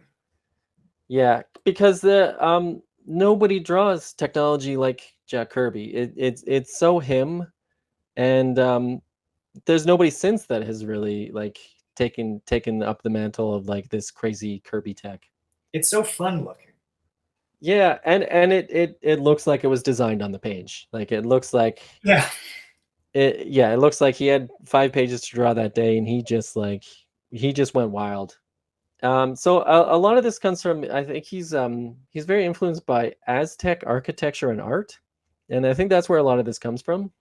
Yeah, because the nobody draws technology like Jack Kirby. It's so him, and there's nobody since that has really like taken up the mantle of like this crazy Kirby tech. It's so fun looking. Yeah, and it looks like it was designed on the page. Like it looks like it looks like he had 5 pages to draw that day, and he just went wild. So a lot of this comes from, I think he's very influenced by Aztec architecture and art, and I think that's where a lot of this comes from.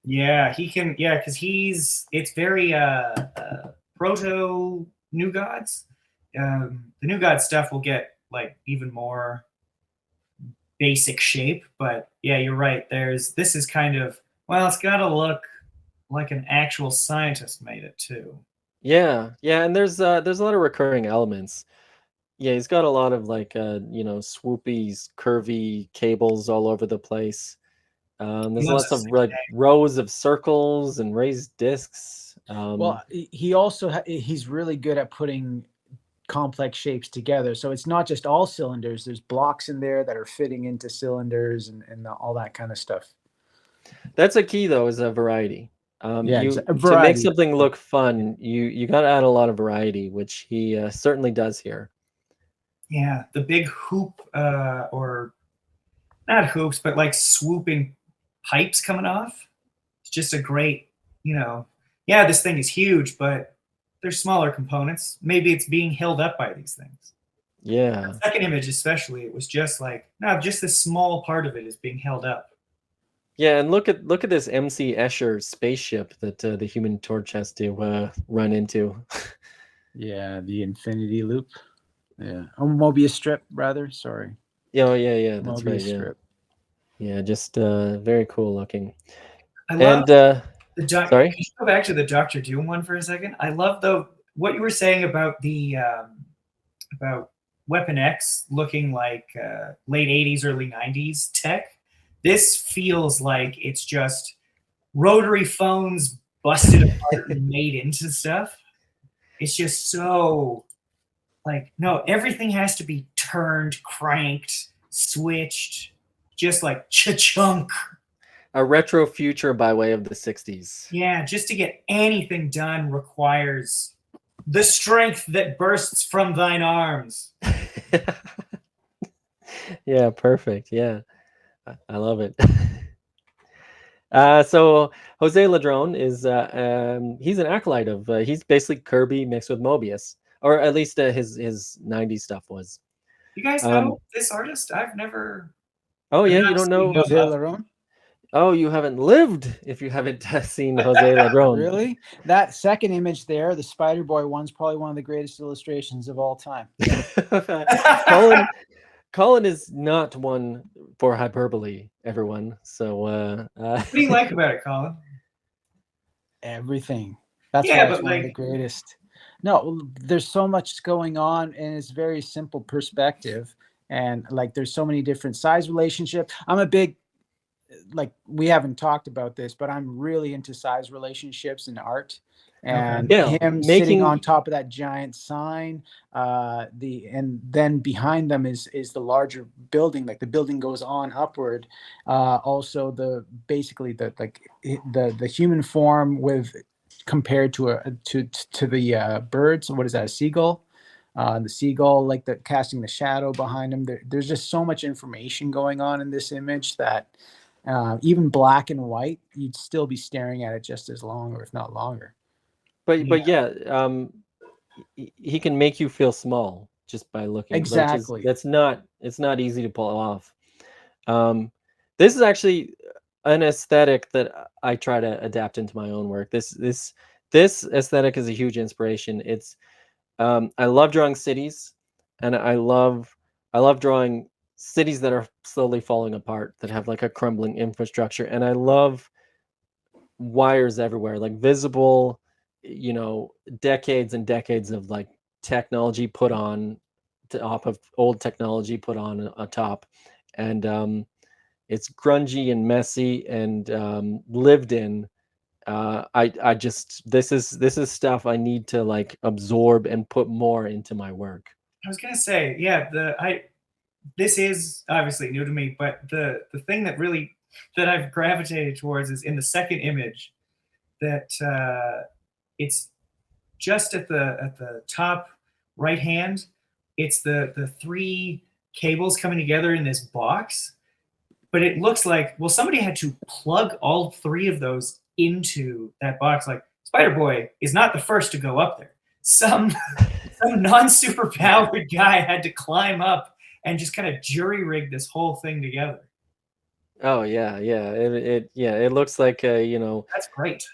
Yeah, he can. Yeah, because it's very proto New Gods. The New God stuff will get like even more basic shape, but yeah, you're right. This is kind of, well, it's got to look like an actual scientist made it too. Yeah, and there's a lot of recurring elements. Yeah, he's got a lot of like swoopy, curvy cables all over the place. There's lots of like rows of circles and raised discs. Well, he also he's really good at putting complex shapes together. So it's not just all cylinders. There's blocks in there that are fitting into cylinders and all that kind of stuff. That's a key though, is a variety. Yeah, You a to make variety. something look fun, you got to add a lot of variety, which he certainly does here. Yeah, the big hoop, or not hoops, but like swooping pipes coming off. It's just a great, yeah, this thing is huge, but there's smaller components. Maybe it's being held up by these things. Yeah. The second image, especially, it was just like, no, just this small part of it is being held up. Yeah, and look at this MC Escher spaceship that the Human Torch has to run into. Yeah, the Infinity Loop. Yeah, Mobius strip, rather. Sorry. Yeah, that's Mobius right. strip. Yeah, just very cool looking. I love the sorry? Can you go back to the Doctor Doom one for a second? I love what you were saying about the about Weapon X looking like late 80s, early 90s tech. This feels like it's just rotary phones busted apart and made into stuff. It's just so like, no, everything has to be turned, cranked, switched, just like cha-chunk. A retro future by way of the 60s. Yeah, just to get anything done requires the strength that bursts from thine arms. Yeah, perfect. Yeah, I love it. So Jose Ladrönn is he's an acolyte of he's basically Kirby mixed with Mobius, or at least his 90s stuff was. You guys know this artist? I've never. Oh yeah, you don't know Jose Ladrönn? Oh, you haven't lived if you haven't seen Jose Ladrönn. Really? That second image there, the Spider Boy one's probably one of the greatest illustrations of all time. Colin is not one for hyperbole, everyone. So what do you like about it, Colin? Everything. That's why it's one of the greatest. No, there's so much going on, and it's very simple perspective. And like, there's so many different size relationships. I'm a big, like, we haven't talked about this, but I'm really into size relationships in art. And him sitting on top of that giant sign, and then behind them is the larger building. Like, the building goes on upward. Also, the human form with compared to the birds. What is that? A seagull? The seagull, like casting the shadow behind him. There's just so much information going on in this image that even black and white, you'd still be staring at it just as long, or if not longer. But he can make you feel small just by looking. Exactly. It's not easy to pull off. This is actually an aesthetic that I try to adapt into my own work. This aesthetic is a huge inspiration. It's I love drawing cities, and I love drawing cities that are slowly falling apart, that have like a crumbling infrastructure, and I love wires everywhere, like visible, decades and decades of like technology put on top of old technology put on top, and it's grungy and messy and lived in. I just this is stuff I need to like absorb and put more into my work. I was gonna say, this is obviously new to me, but the thing that I've gravitated towards is in the second image, that it's just at the top right hand. It's the three cables coming together in this box, but it looks like, well, somebody had to plug all three of those into that box. Like, Spider-Boy is not the first to go up there. Some non-superpowered guy had to climb up and just kind of jury rig this whole thing together. Oh yeah. It looks like That's great.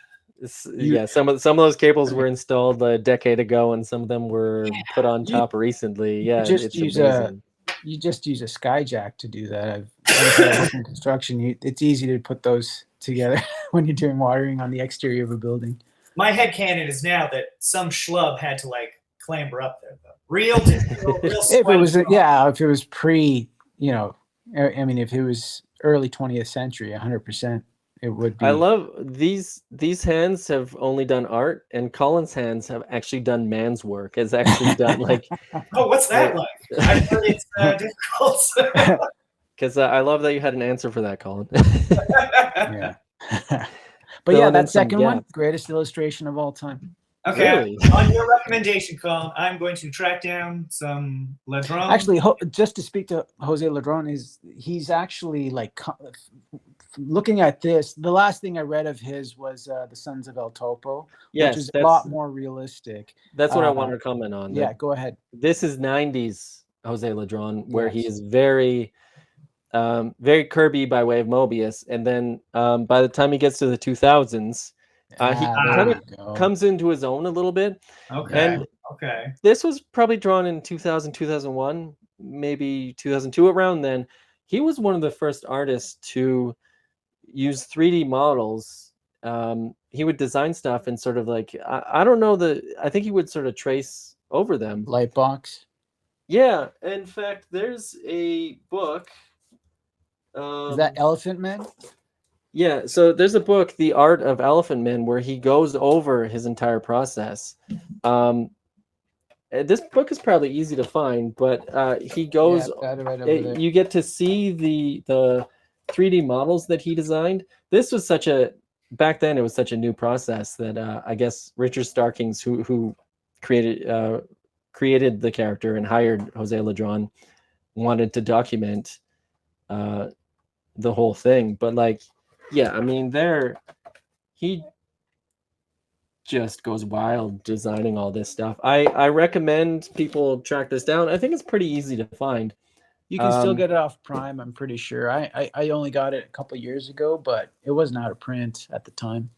Some of those cables were installed a decade ago, and some of them were put on top recently. Yeah, it's amazing. You just use a skyjack to do that. I've in construction, it's easy to put those together when you're doing watering on the exterior of a building. My headcanon is now that some schlub had to like clamber up there, though. Real if it was pre, if it was early 20th century, 100%. it would be. I love these hands have only done art, and Colin's hands have actually done man's work. Has actually done like. Oh, what's that like? I heard it's difficult. Because I love that you had an answer for that, Colin. Yeah. But yeah, that second one, greatest illustration of all time. Okay, Really? On your recommendation, Colin, I'm going to track down some Ladrönn. Actually, just to speak to José Ladrönn, he's actually like looking at this. The last thing I read of his was The Sons of El Topo, which is a lot more realistic. That's what I wanted to comment on. Yeah, go ahead. This is 90s José Ladrönn, where he is very Kirby by way of Mobius, and then by the time he gets to the 2000s, he kind of comes into his own a little bit. Okay. This was probably drawn in 2000, 2001, maybe 2002. Around then, he was one of the first artists to use 3D models. He would design stuff and sort of like I don't know I think he would sort of trace over them. Lightbox. Yeah, in fact, there's a book. Is that Elephant Man? Yeah, so there's a book, The Art of Elephant Man, where he goes over his entire process. This book is probably easy to find, but he goes. You get to see the 3D models that he designed. This was back then. It was such a new process that I guess Richard Starkings, who created the character and hired José Ladrönn, wanted to document the whole thing. But like. Yeah, I mean, he just goes wild designing all this stuff. I recommend people track this down. I think it's pretty easy to find. You can still get it off Prime, I'm pretty sure. I only got it a couple years ago, but it wasn't out of print at the time.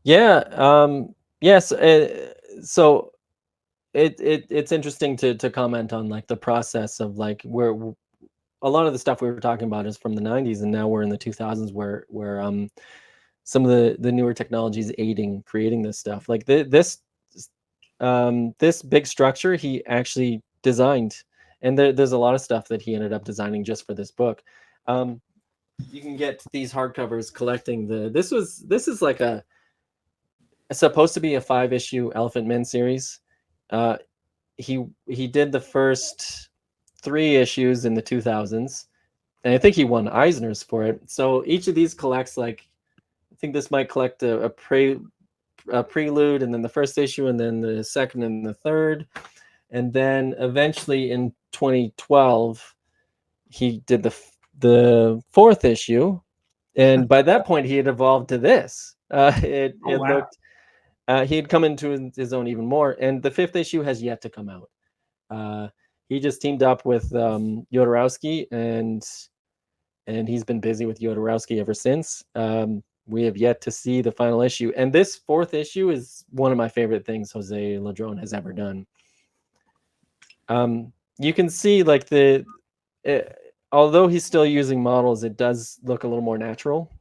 Yeah. Yes. So it's interesting to comment on like the process of like where a lot of the stuff we were talking about is from the 90s, and now we're in the 2000s where some of the newer technologies aiding creating this stuff. Like this big structure he actually designed, and there's a lot of stuff that he ended up designing just for this book. You can get these hardcovers collecting this is like supposed to be a 5-issue Elephant Men series. He did the first 3 issues in the 2000s, and I think he won Eisner's for it. So each of these collects like, I think this might collect a prelude, and then the first issue, and then the second and the third, and then eventually in 2012 he did the 4th issue, and by that point he had evolved to this. It looked he had come into his own even more, and the 5th issue has yet to come out. He just teamed up with Jodorowsky, and he's been busy with Jodorowsky ever since. We have yet to see the final issue, and this 4th issue is one of my favorite things José Ladrönn has ever done. You can see like although he's still using models, it does look a little more natural.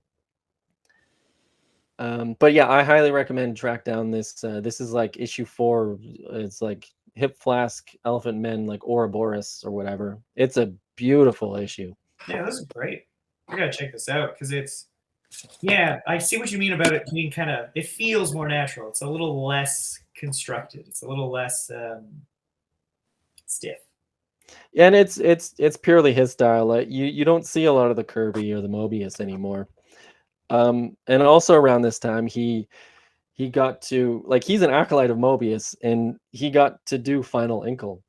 But yeah, I highly recommend track down this. This is like issue 4. It's like Hip Flask, Elephant Men, like Ouroboros or whatever. It's a beautiful issue. Yeah, this is great. I gotta check this out because I see what you mean about it being it feels more natural. It's a little less constructed. It's a little less stiff. And it's purely his style. You don't see a lot of the Kirby or the Mobius anymore. And also around this time, he got to, like, he's an acolyte of Mobius, and he got to do Final Inkle.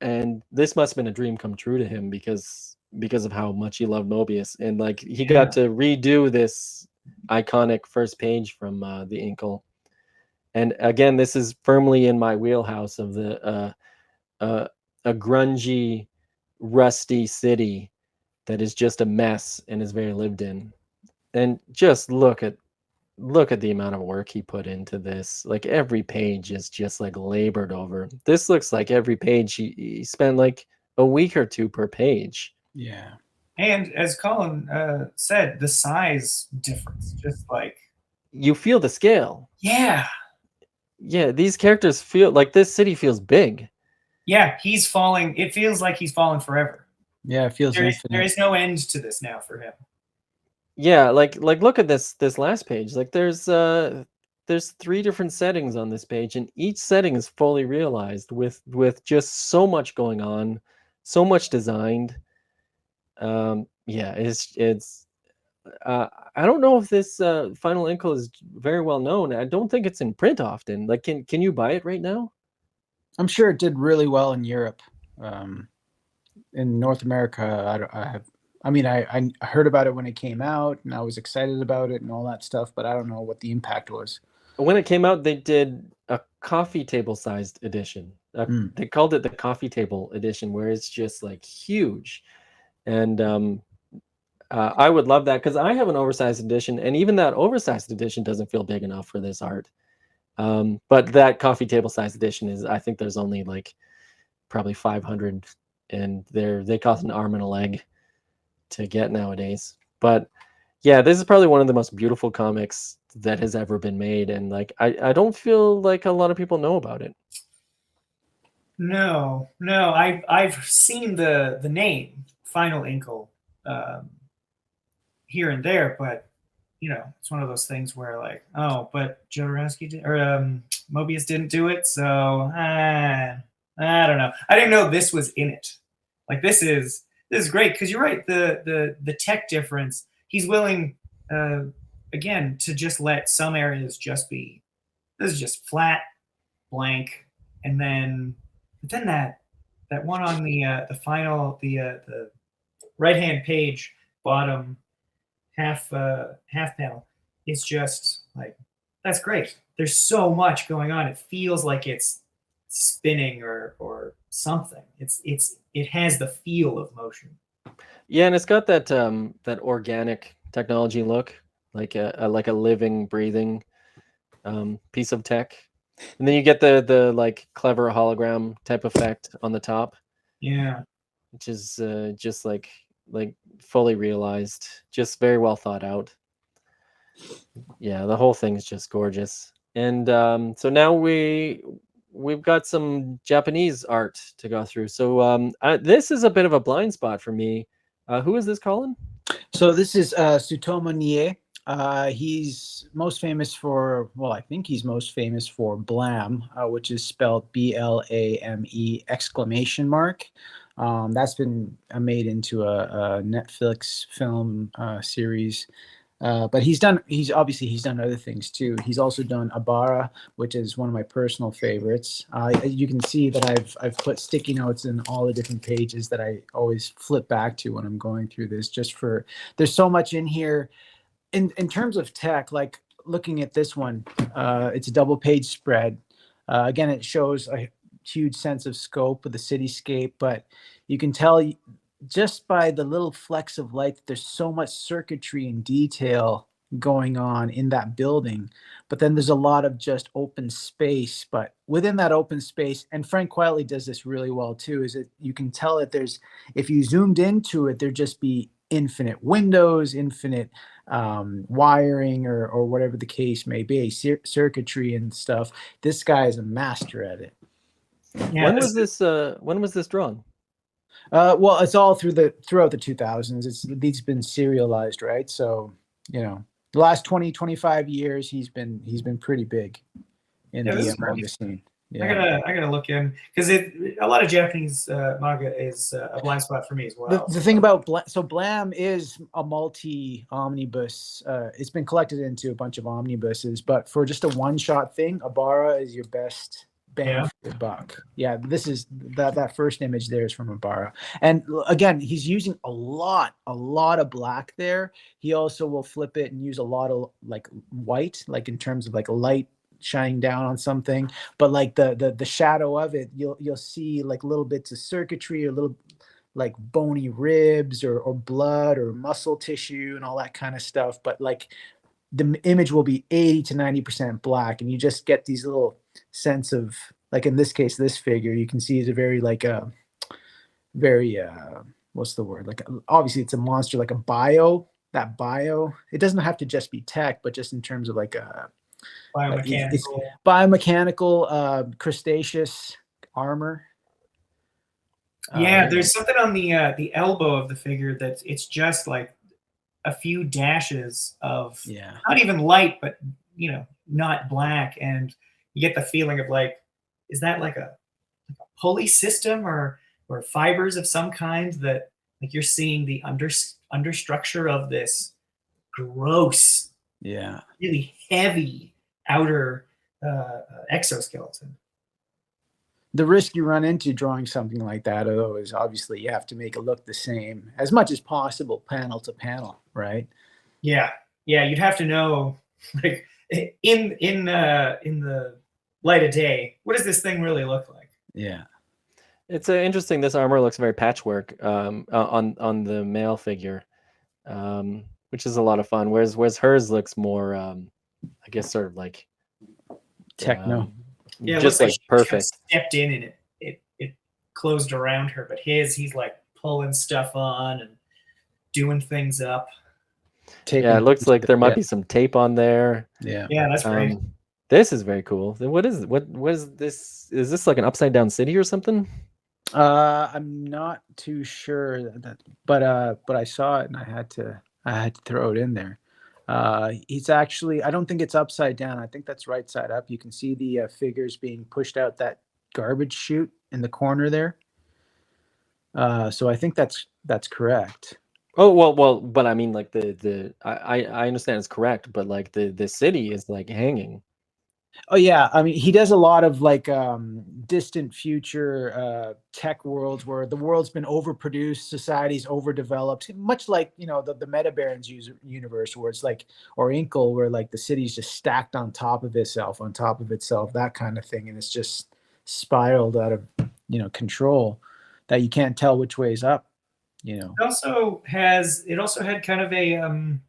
And this must have been a dream come true to him because of how much he loved Mobius. And like he got to redo this iconic first page from the Inkle. And again, this is firmly in my wheelhouse of a grungy, rusty city that is just a mess and is very lived in. And just look at the amount of work he put into this. Like every page is just like labored over. This looks like every page he spent like a week or 2 per page. Yeah. And as Colin said, the size difference, just like you feel the scale. Yeah. Yeah, these characters feel like this city feels big. Yeah, he's falling. It feels like he's fallen forever. Yeah, it feels infinite. There is no end to this now for him. Yeah, like look at this last page. Like there's 3 different settings on this page, and each setting is fully realized with just so much going on, so much designed. Yeah, it's I don't know if this Final Inkle is very well known. I don't think it's in print often. Like, can you buy it right now? I'm sure it did really well in Europe. In North America, I heard about it when it came out, and I was excited about it and all that stuff, but I don't know what the impact was. When it came out, they did a coffee table sized edition. They called it the coffee table edition, where it's just like huge. And I would love that because I have an oversized edition, and even that oversized edition doesn't feel big enough for this art. But that coffee table size edition is, I think there's only like probably 500, and they cost an arm and a leg to get nowadays. But yeah, this is probably one of the most beautiful comics that has ever been made, and like I don't feel like a lot of people know about it. No, I've seen the name Final Inkle here and there, but it's one of those things where like, oh, but Jodorowsky did, or Mobius didn't do it, so I don't know. I didn't know this was in it. Like this is great because you're right. The tech difference. He's willing again to just let some areas just be. This is just flat, blank, and then that one on the final the right hand page bottom half panel is just like, that's great. There's so much going on. It feels like it's spinning or something. It has the feel of motion. Yeah, and it's got that that organic technology look, like a living, breathing piece of tech. And then you get the like clever hologram type effect on the top. Yeah. Which is just like fully realized, just very well thought out. Yeah, the whole thing is just gorgeous. And so now we've got some Japanese art to go through. So this is a bit of a blind spot for me. Who is this, Colin? So this is Tsutomu Nihei. He's most famous for, well, I think he's most famous for Blam, which is spelled BLAME exclamation mark. That's been made into a Netflix film series. But he's done other things too. He's also done Abara, which is one of my personal favorites. You can see that I've put sticky notes in all the different pages that I always flip back to when I'm going through this, there's so much in here. In terms of tech, like looking at this one, it's a double page spread. Again, it shows a huge sense of scope of the cityscape, but you can tell just by the little flecks of light, there's so much circuitry and detail going on in that building. But then there's a lot of just open space. But within that open space, and Frank quietly does this really well too, is that you can tell that if you zoomed into it, there'd just be infinite windows, infinite wiring, or whatever the case may be, circuitry and stuff. This guy is a master at it. Yeah, when was this drawn? Well, it's all throughout the 2000s. These been serialized, right? So, the last 20, 25 years, he's been pretty big in the manga scene. Yeah. I gotta look in, because a lot of Japanese manga is a blind spot for me as well. The thing about Blam is a multi-omnibus. It's been collected into a bunch of omnibuses, but for just a one-shot thing, Abara is your best bang for the buck. Yeah, this is that first image there is from Abara, and again, he's using a lot of black there. He also will flip it and use a lot of like white, like in terms of like light shining down on something, but like the shadow of it, you'll see like little bits of circuitry or little like bony ribs or blood or muscle tissue and all that kind of stuff. But like the image will be 80 to 90% black, and you just get these little sense of, like in this case, this figure you can see is a very what's the word, like obviously it's a monster, like a bio. It doesn't have to just be tech, but just in terms of like a biomechanical crustaceous armor. Yeah, there's something on the elbow of the figure that it's just like a few dashes of Yeah. not even light, but not black, and you get the feeling of like, is that like a pulley system or fibers of some kind that like you're seeing the understructure of this gross, Yeah. really heavy outer exoskeleton. The risk you run into drawing something like that, though, is obviously you have to make it look the same as much as possible, panel to panel, right? Yeah, you'd have to know, like, in the light of day, what does this thing really look like? Yeah. It's interesting. This armor looks very patchwork on the male figure, which is a lot of fun. Whereas hers looks more, I guess, sort of like Techno. Yeah, it just looks like perfect. Just stepped in and it closed around her, but he's like pulling stuff on and doing things up. Yeah, it looks like there might be some tape on there. Yeah. Yeah, that's great. This is very cool. What is this? Is this like an upside down city or something? I'm not too sure but I saw it and I had to throw it in there. He's actually, I don't think it's upside down. I think that's right side up. You can see the figures being pushed out that garbage chute in the corner there. So I think that's correct. Oh well, but I mean, like I understand it's correct, but like the city is like hanging. Oh yeah, I mean he does a lot of like distant future tech worlds where the world's been overproduced, society's overdeveloped, much like the Meta Barons universe where it's like, or Inkle where like the city's just stacked on top of itself, that kind of thing, and it's just spiraled out of control that you can't tell which way is up. It also had kind of a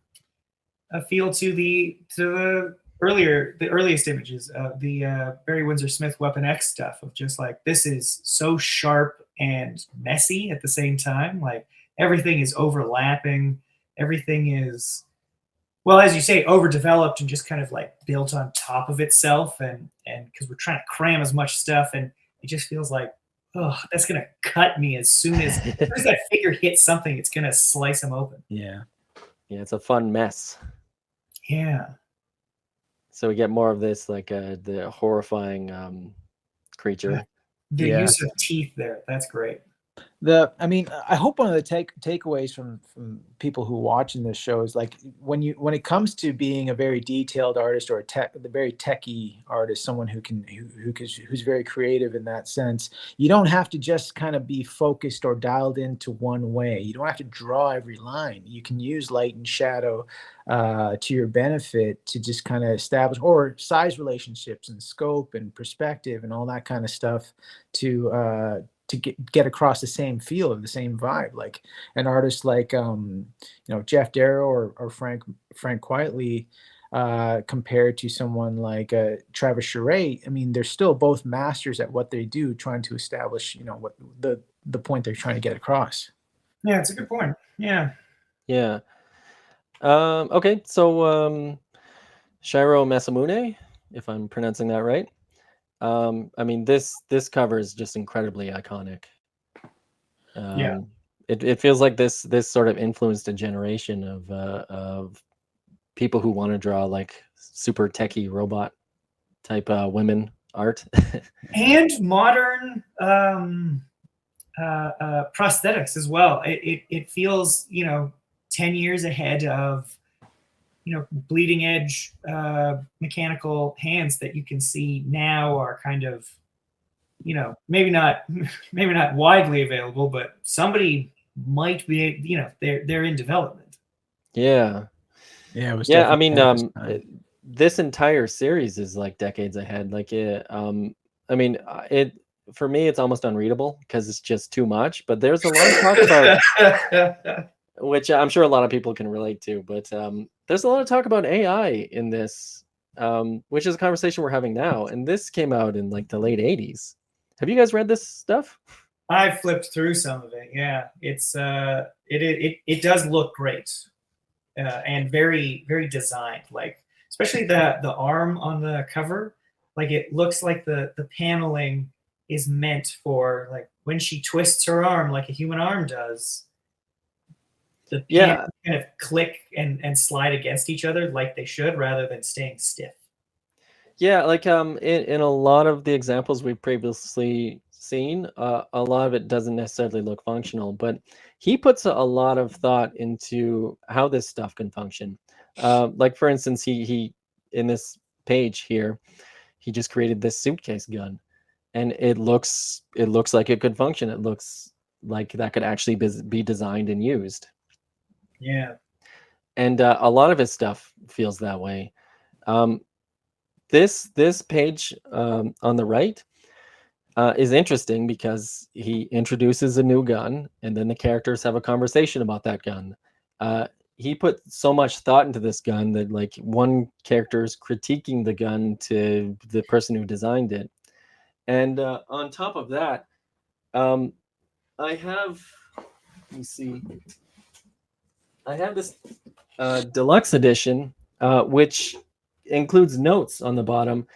feel to the earliest images of the Barry Windsor-Smith Weapon X stuff, of just like, this is so sharp and messy at the same time. Like everything is overlapping, everything is, well, as you say, overdeveloped and just kind of like built on top of itself, and because we're trying to cram as much stuff, and it just feels like, oh, that's gonna cut me as soon as that figure hits something, it's gonna slice them open. Yeah, it's a fun mess. Yeah. So we get more of this, like the horrifying creature. The use of teeth there, that's great. I hope one of the takeaways from people who watch in this show is like when it comes to being a very detailed artist or the very techie artist, someone who's very creative in that sense, you don't have to just kind of be focused or dialed into one way. You don't have to draw every line. You can use light and shadow to your benefit to just kind of establish, or size relationships and scope and perspective and all that kind of stuff to get across the same feel or the same vibe. Like an artist like Geof Darrow or Frank Quietly compared to someone like Travis Charest. I mean, they're still both masters at what they do, trying to establish what the point they're trying to get across. Yeah, it's a good point. Yeah. Okay, so Shirow Masamune, if I'm pronouncing that right. I mean, this cover is just incredibly iconic. It feels like this sort of influenced a generation of people who want to draw like super techie robot type women art and modern prosthetics as well. It feels 10 years ahead of bleeding edge mechanical hands that you can see now are kind of maybe not widely available, but somebody might be they're in development. I mean this entire series is like decades ahead. Like I mean it for me it's almost unreadable because it's just too much, but there's a lot of talk about which I'm sure a lot of people can relate to, but there's a lot of talk about AI in this, which is a conversation we're having now. And this came out in like the late 80s. Have you guys read this stuff? I flipped through some of it. Yeah, it's it does look great and very, very designed. Like especially the arm on the cover, like it looks like the paneling is meant for like when she twists her arm like a human arm does. The Yeah. panels kind of click and slide against each other like they should, rather than staying stiff. Yeah, like in a lot of the examples we've previously seen, a lot of it doesn't necessarily look functional, but he puts a lot of thought into how this stuff can function. Like for instance, he in this page here, he just created this suitcase gun, and it looks like it could function. It looks like that could actually be designed and used. Yeah. And a lot of his stuff feels that way. Um, this page on the right is interesting because he introduces a new gun, and then the characters have a conversation about that gun. He put so much thought into this gun that like one character is critiquing the gun to the person who designed it, and on top of that, I have, let me see, I have this deluxe edition, which includes notes on the bottom.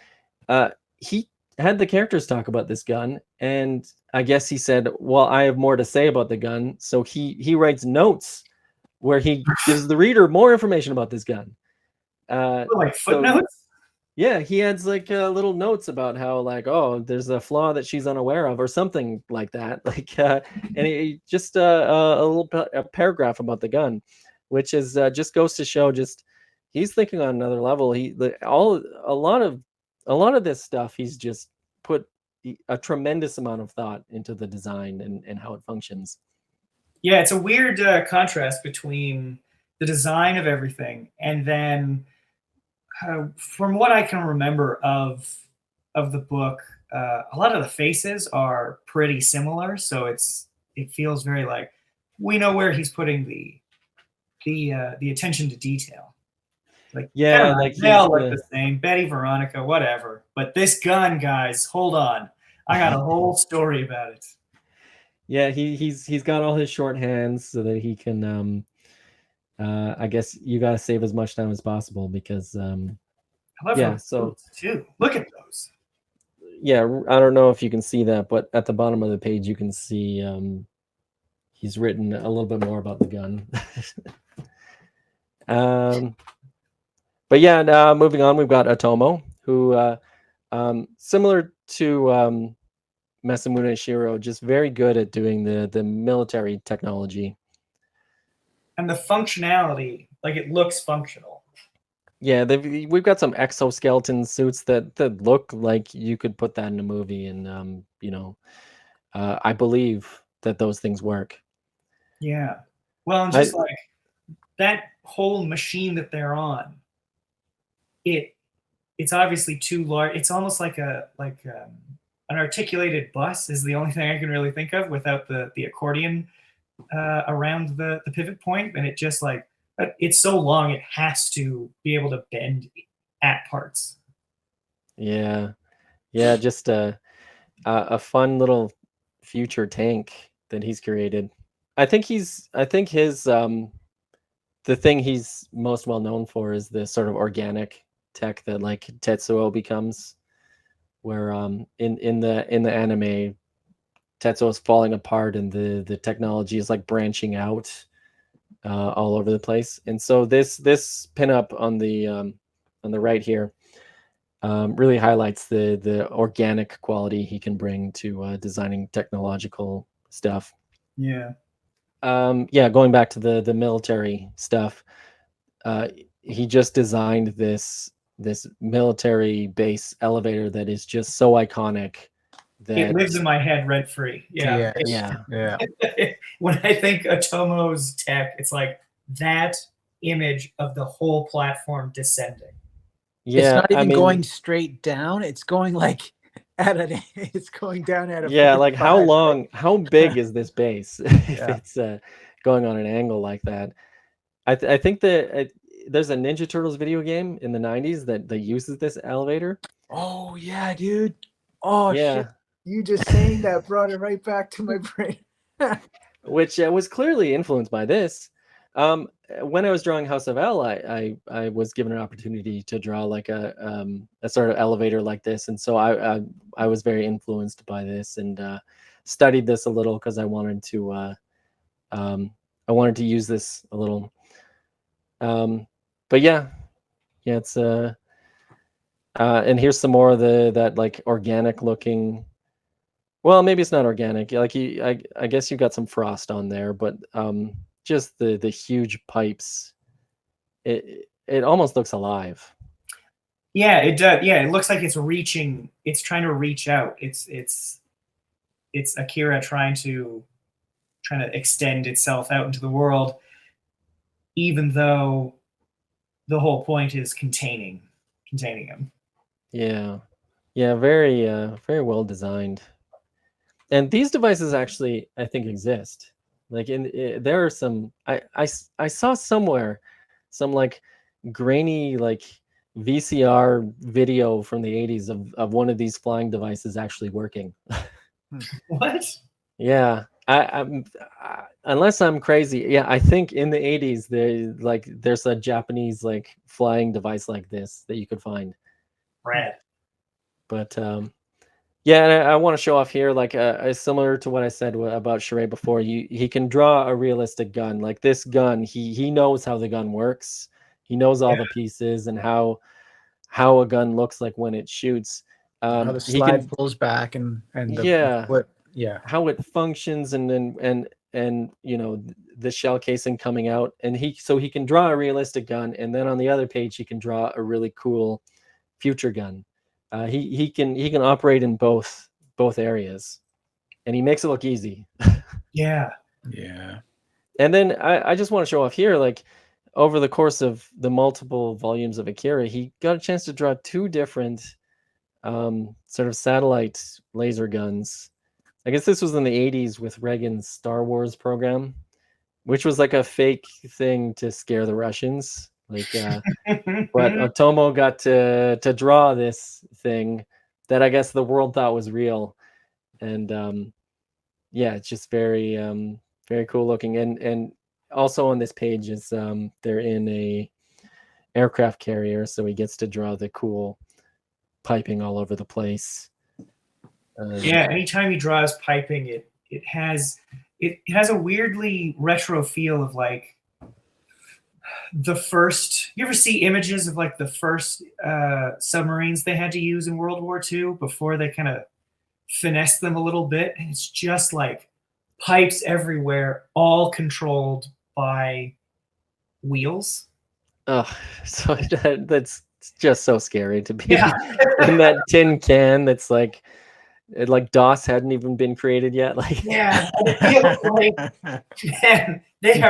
He had the characters talk about this gun, and I guess he said, "Well, I have more to say about the gun." So he writes notes where he gives the reader more information about this gun. Like So footnotes? yeah, he adds like little notes about how like, oh, there's a flaw that she's unaware of or something like that. Like, and he just a little a paragraph about the gun, which is just goes to show just he's thinking on another level. A lot of this stuff he's just put a tremendous amount of thought into the design and how it functions. Yeah, it's a weird contrast between the design of everything and then, from what I can remember of the book, a lot of the faces are pretty similar. So it feels very like we know where he's putting the attention to detail. Like, Yeah, come on, like they all he's look the same. Betty, Veronica, whatever. But this gun, guys, hold on. I got a whole story about it. yeah, he's got all his shorthands so that he can I guess you got to save as much time as possible because I love yeah, her so boots, too. Look at those. yeah, I don't know if you can see that, but at the bottom of the page you can see he's written a little bit more about the gun. But yeah, moving on, we've got Otomo, who similar to Masamune and Shirow, just very good at doing the military technology. And the functionality, like it looks functional. Yeah, we've got some exoskeleton suits that look like you could put that in a movie, and I believe that those things work. Yeah. Well, and I, just like that whole machine that they're on, it's obviously too large. It's almost like an articulated bus is the only thing I can really think of without the accordion around the pivot point, and it just like it's so long it has to be able to bend at parts. yeah, just a fun little future tank that he's created. I think his the thing he's most well known for is the sort of organic tech that like Tetsuo becomes, where in the anime Tetsuo is falling apart and the technology is like branching out all over the place. And so this pinup on the right here really highlights the organic quality he can bring to designing technological stuff. Yeah. Yeah, going back to the military stuff, he just designed this military base elevator that is just so iconic that It lives in my head rent free. Yeah. yeah. When I think Otomo's tech, it's like that image of the whole platform descending. Yeah, it's not I even mean, going straight down. It's going like it's going down at a yeah, like how 45. long, how big is this base if Yeah. it's going on an angle like that? I think that there's a Ninja Turtles video game in the 90s that uses this elevator. Oh yeah, dude. Oh Yeah. shit. You just saying that brought it right back to my brain. Which was clearly influenced by this. When I was drawing House of L, I was given an opportunity to draw like a sort of elevator like this, and so I was very influenced by this and studied this a little because I wanted to I wanted to use this a little. But yeah, it's and here's some more of that like organic looking. Well, maybe it's not organic. Like I guess you got some frost on there, but just the huge pipes. It almost looks alive. Yeah, it does. Yeah, it looks like it's reaching. It's trying to reach out. It's Akira trying to extend itself out into the world, even though the whole point is containing him. Yeah, very well designed. And these devices actually, I think, exist. Like there are some. I saw somewhere some like grainy like VCR video from the 80s of one of these flying devices actually working. What? Yeah, unless I'm crazy, yeah, I think in the 80s there's a Japanese like flying device like this that you could find. Red. But yeah, and I want to show off here, like similar to what I said about Shirow before. He can draw a realistic gun. Like this gun, he knows how the gun works. He knows all the pieces and how a gun looks like when it shoots. How the slide pulls back and how it functions and you know the shell casing coming out, and he can draw a realistic gun, and then on the other page he can draw a really cool future gun. He can operate in both areas, and he makes it look easy. Yeah. And then I just want to show off here, like over the course of the multiple volumes of Akira, he got a chance to draw two different sort of satellite laser guns. I guess this was in the 80s with Reagan's Star Wars program, which was like a fake thing to scare the Russians. Like, but Otomo got to draw this thing that I guess the world thought was real, and yeah, it's just very very cool looking. And also on this page is they're in a aircraft carrier, so he gets to draw the cool piping all over the place. Yeah, anytime he draws piping, it has a weirdly retro feel of like the first. You ever see images of like the first submarines they had to use in World War II before they kind of finessed them a little bit? And it's just like pipes everywhere, all controlled by wheels. Oh, so that's just so scary to be in that tin can. That's like DOS hadn't even been created yet. Like, yeah, it feels like, man, they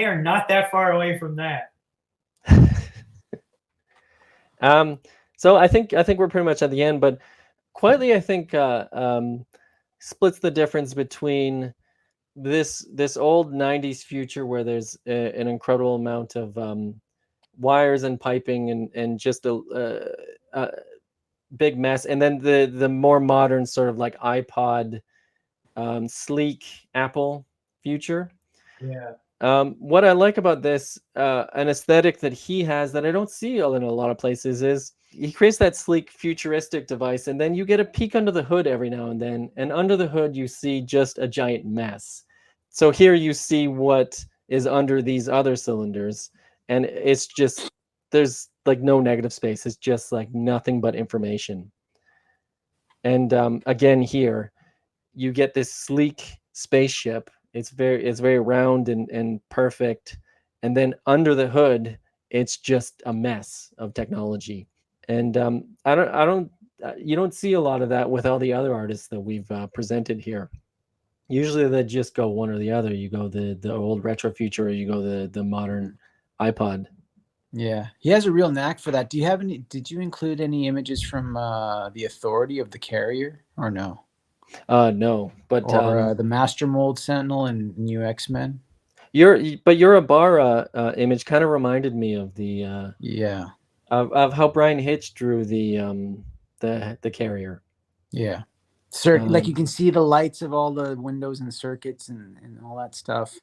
are not that far away from that. So I think we're pretty much at the end, but Quietly, I think splits the difference between this old 90s future where there's an incredible amount of wires and piping and just a big mess, and then the more modern sort of like iPod sleek Apple future. Yeah. What I like about this, an aesthetic that he has that I don't see in a lot of places, is he creates that sleek futuristic device, and then you get a peek under the hood every now and then, and under the hood you see just a giant mess. So here you see what is under these other cylinders, and it's just, there's like no negative space. It's just like nothing but information. And again, here you get this sleek spaceship. It's very round and perfect, and then under the hood it's just a mess of technology. And you don't see a lot of that with all the other artists that we've presented here. Usually they just go one or the other. You go the old retro future, or you go the modern iPod. Yeah, he has a real knack for that. Did you include any images from the Authority of the Carrier, or no? No, but or the Master Mold Sentinel and New X-Men. Your Ibarra image kind of reminded me of the of how Brian Hitch drew the carrier. Yeah, like you can see the lights of all the windows and circuits and all that stuff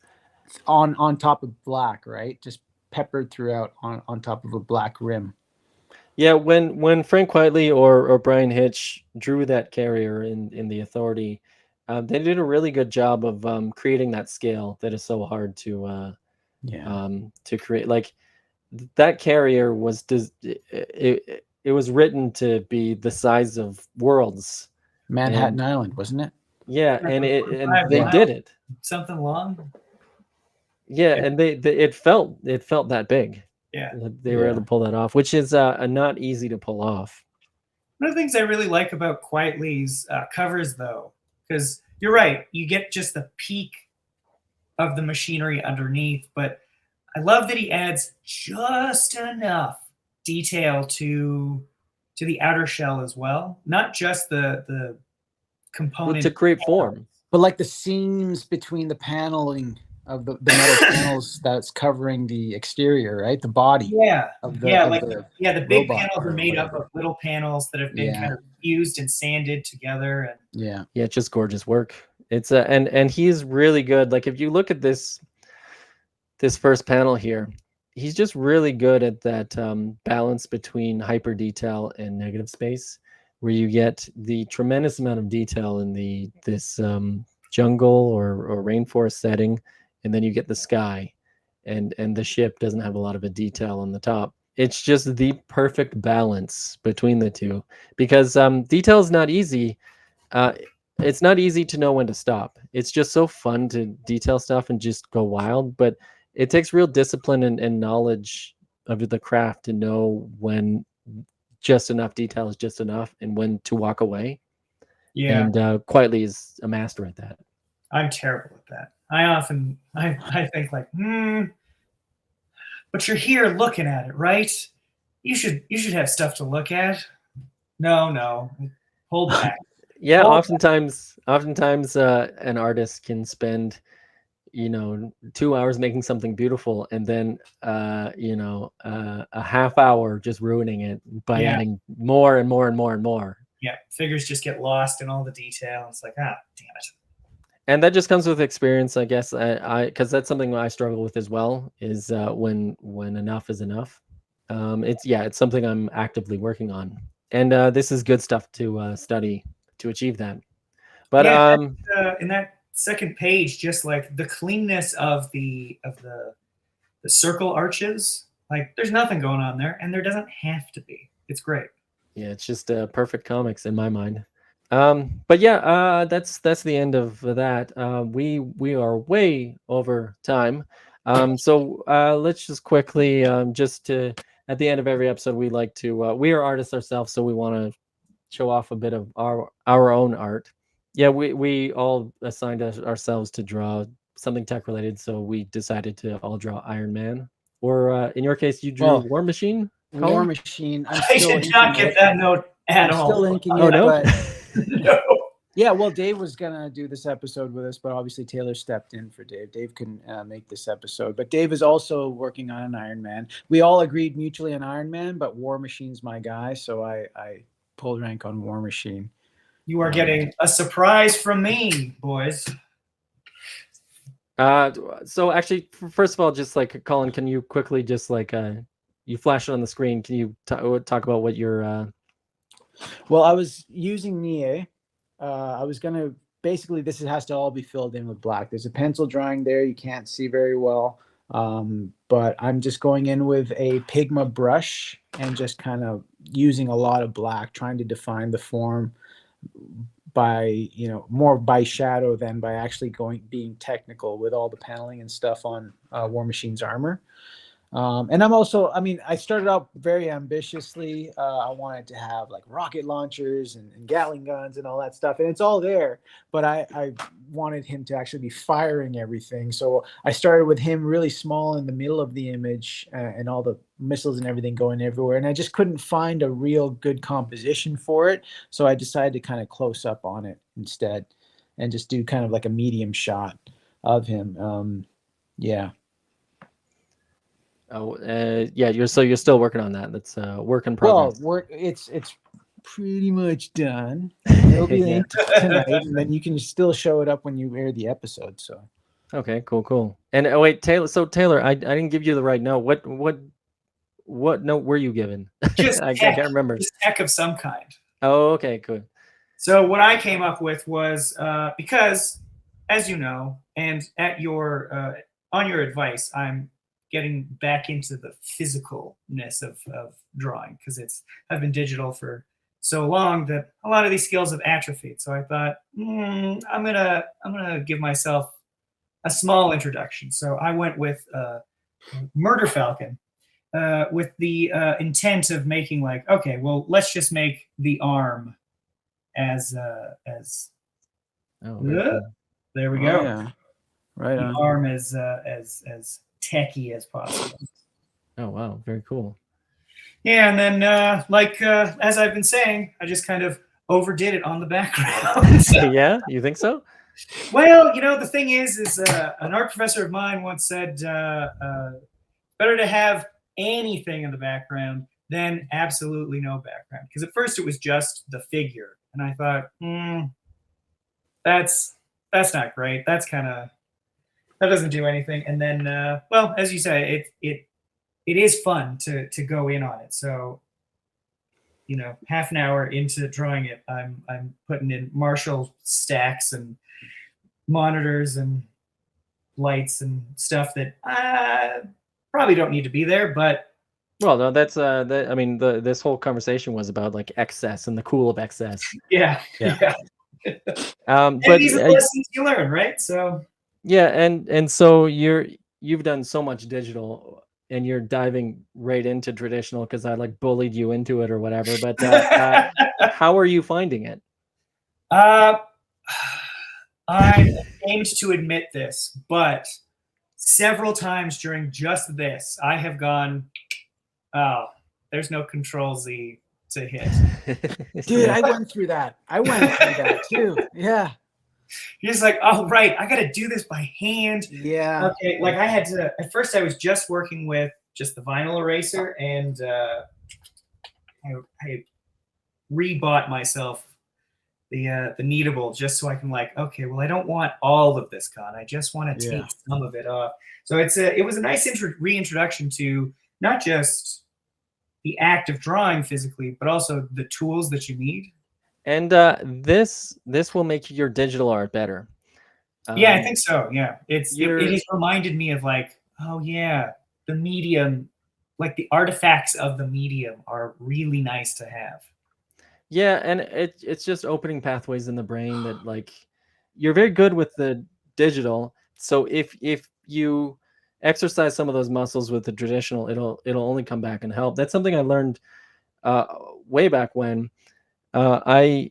on top of black, right? Just peppered throughout on top of a black rim. Yeah, when Frank Quitely or Brian Hitch drew that carrier in the Authority, They did a really good job of creating that scale that is so hard to create. Like that carrier was it was written to be the size of worlds. Manhattan Island, wasn't it? Yeah, and they miles, did it. something long. Yeah, and it felt that big. Yeah, They were able to pull that off, which is not easy to pull off. one of the things I really like about Quietly's covers, though, because you're right, you get just the peak of the machinery underneath, but I love that he adds just enough detail to the outer shell as well, not just the component to create form. But like the seams between the paneling of the metal panels that's covering the exterior, right? The body. Yeah, of the big robot panels are or made up whatever. of little panels that have been kind of fused and sanded together. And yeah, it's just gorgeous work. It's and he's really good. Like if you look at this first panel here, he's just really good at that balance between hyper detail and negative space, where you get the tremendous amount of detail in this jungle or rainforest setting, and then you get the sky, and the ship doesn't have a lot of a detail on the top. It's just the perfect balance between the two, because detail is not easy. It's not easy to know when to stop. It's just so fun to detail stuff and just go wild, but it takes real discipline and knowledge of the craft to know when just enough detail is just enough and when to walk away. yeah, And Quietly is a master at that. I'm terrible at that. I think like, but you're here looking at it, right? You should have stuff to look at. No, hold back. Yeah, oftentimes an artist can spend 2 hours making something beautiful, and then a half hour just ruining it by adding more and more and more and more. Yeah, figures just get lost in all the detail. It's like, damn it. And that just comes with experience, I guess. I because that's something I struggle with as well, is when enough is enough. It's something I'm actively working on, and this is good stuff to study to achieve that. But in that second page, just like the cleanness of the circle arches, like there's nothing going on there, and there doesn't have to be. It's great. Yeah, it's just perfect comics in my mind. But yeah, that's the end of that. We are way over time. So let's just quickly just to at the end of every episode, we like to we are artists ourselves, so we want to show off a bit of our own art. Yeah, we all assigned ourselves to draw something tech related, so we decided to all draw Iron Man. Or in your case, you drew War Machine. Colin? War Machine. I did not get that note at all. Still inking it, no. But No. Yeah, well, Dave was gonna do this episode with us, but obviously Taylor stepped in for Dave. Dave couldn't make this episode, but Dave is also working on an Iron Man. We all agreed mutually on Iron Man, but War Machine's my guy, so I pulled rank on War Machine. You are getting a surprise from me, boys. So actually, first of all, just like Colin, can you quickly just like you flash it on the screen? Can you talk about what your Well, I was using Nihei. I was gonna basically this has to all be filled in with black. There's a pencil drawing there you can't see very well, but I'm just going in with a Pigma brush and just kind of using a lot of black, trying to define the form by more by shadow than by actually being technical with all the paneling and stuff on War Machine's armor. And I'm also, I started out very ambitiously. I wanted to have like rocket launchers and Gatling guns and all that stuff. And it's all there, but I wanted him to actually be firing everything. So I started with him really small in the middle of the image and all the missiles and everything going everywhere. And I just couldn't find a real good composition for it. So I decided to kind of close up on it instead and just do kind of like a medium shot of him. Yeah. Yeah, you're still working on that. That's work in progress. Well, it's pretty much done. It'll be linked tonight, and then you can still show it up when you air the episode. So, okay, cool. And wait, Taylor. So Taylor, I didn't give you the right note. What note were you given? Just I can't remember. Just tech of some kind. Oh, okay, cool. So what I came up with was because, as you know, and at your on your advice, I'm getting back into the physicalness of drawing because I've been digital for so long that a lot of these skills have atrophied. So I thought I'm gonna give myself a small introduction. So I went with Murder Falcon with the intent of making like, okay, well, let's just make the arm as Oh, very cool. there we Oh, go. yeah. Right The on. arm as techy as possible. Oh, wow, very cool. Yeah, and then as I've been saying, I just kind of overdid it on the background. Yeah, you think so? Well, the thing is an art professor of mine once said, better to have anything in the background than absolutely no background. Because at first it was just the figure, and I thought, that's not great. That doesn't do anything. And then, well, as you say, it is fun to go in on it. So, half an hour into drawing it, I'm putting in Marshall stacks and monitors and lights and stuff that probably don't need to be there, but Well, no, that's I mean, this whole conversation was about like excess and the cool of excess. yeah. But these are the lessons you learn, right? So yeah, and so you've done so much digital, and you're diving right into traditional because I like bullied you into it or whatever. But how are you finding it? I'm ashamed to admit this, but several times during just this, I have gone, oh, there's no Control Z to hit. Dude, I went through that. Too. Yeah. You're just like, oh, right, I got to do this by hand. Yeah. Okay, like I had to, at first I was just working with just the vinyl eraser, and I rebought myself the kneadable just so I can like, okay, well, I don't want all of this gone. I just want to take some of it off. So it was a nice reintroduction to not just the act of drawing physically, but also the tools that you need. And this will make your digital art better. Yeah, I think so. Yeah, it has reminded me of like, oh yeah, the medium, like the artifacts of the medium are really nice to have. Yeah, and it's just opening pathways in the brain that like you're very good with the digital. So if you exercise some of those muscles with the traditional, it'll only come back and help. That's something I learned way back when. I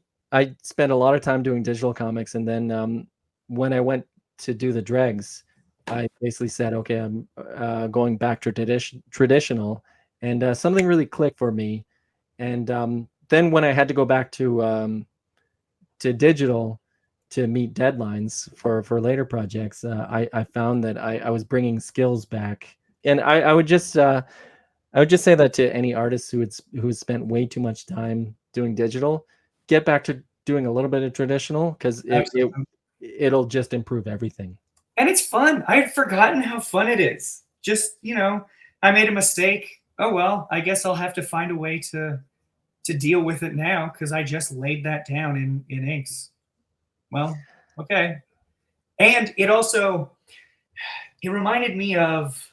spent a lot of time doing digital comics, and then when I went to do the dregs, I basically said, okay, I'm going back to traditional, and something really clicked for me. And then when I had to go back to digital to meet deadlines for later projects, I found that I was bringing skills back, and I would just say that to any artist who's spent way too much time doing digital, get back to doing a little bit of traditional because it'll just improve everything. And it's fun. I had forgotten how fun it is. Just, I made a mistake. Oh well, I guess I'll have to find a way to deal with it now because I just laid that down in inks. Well, okay. And it also reminded me of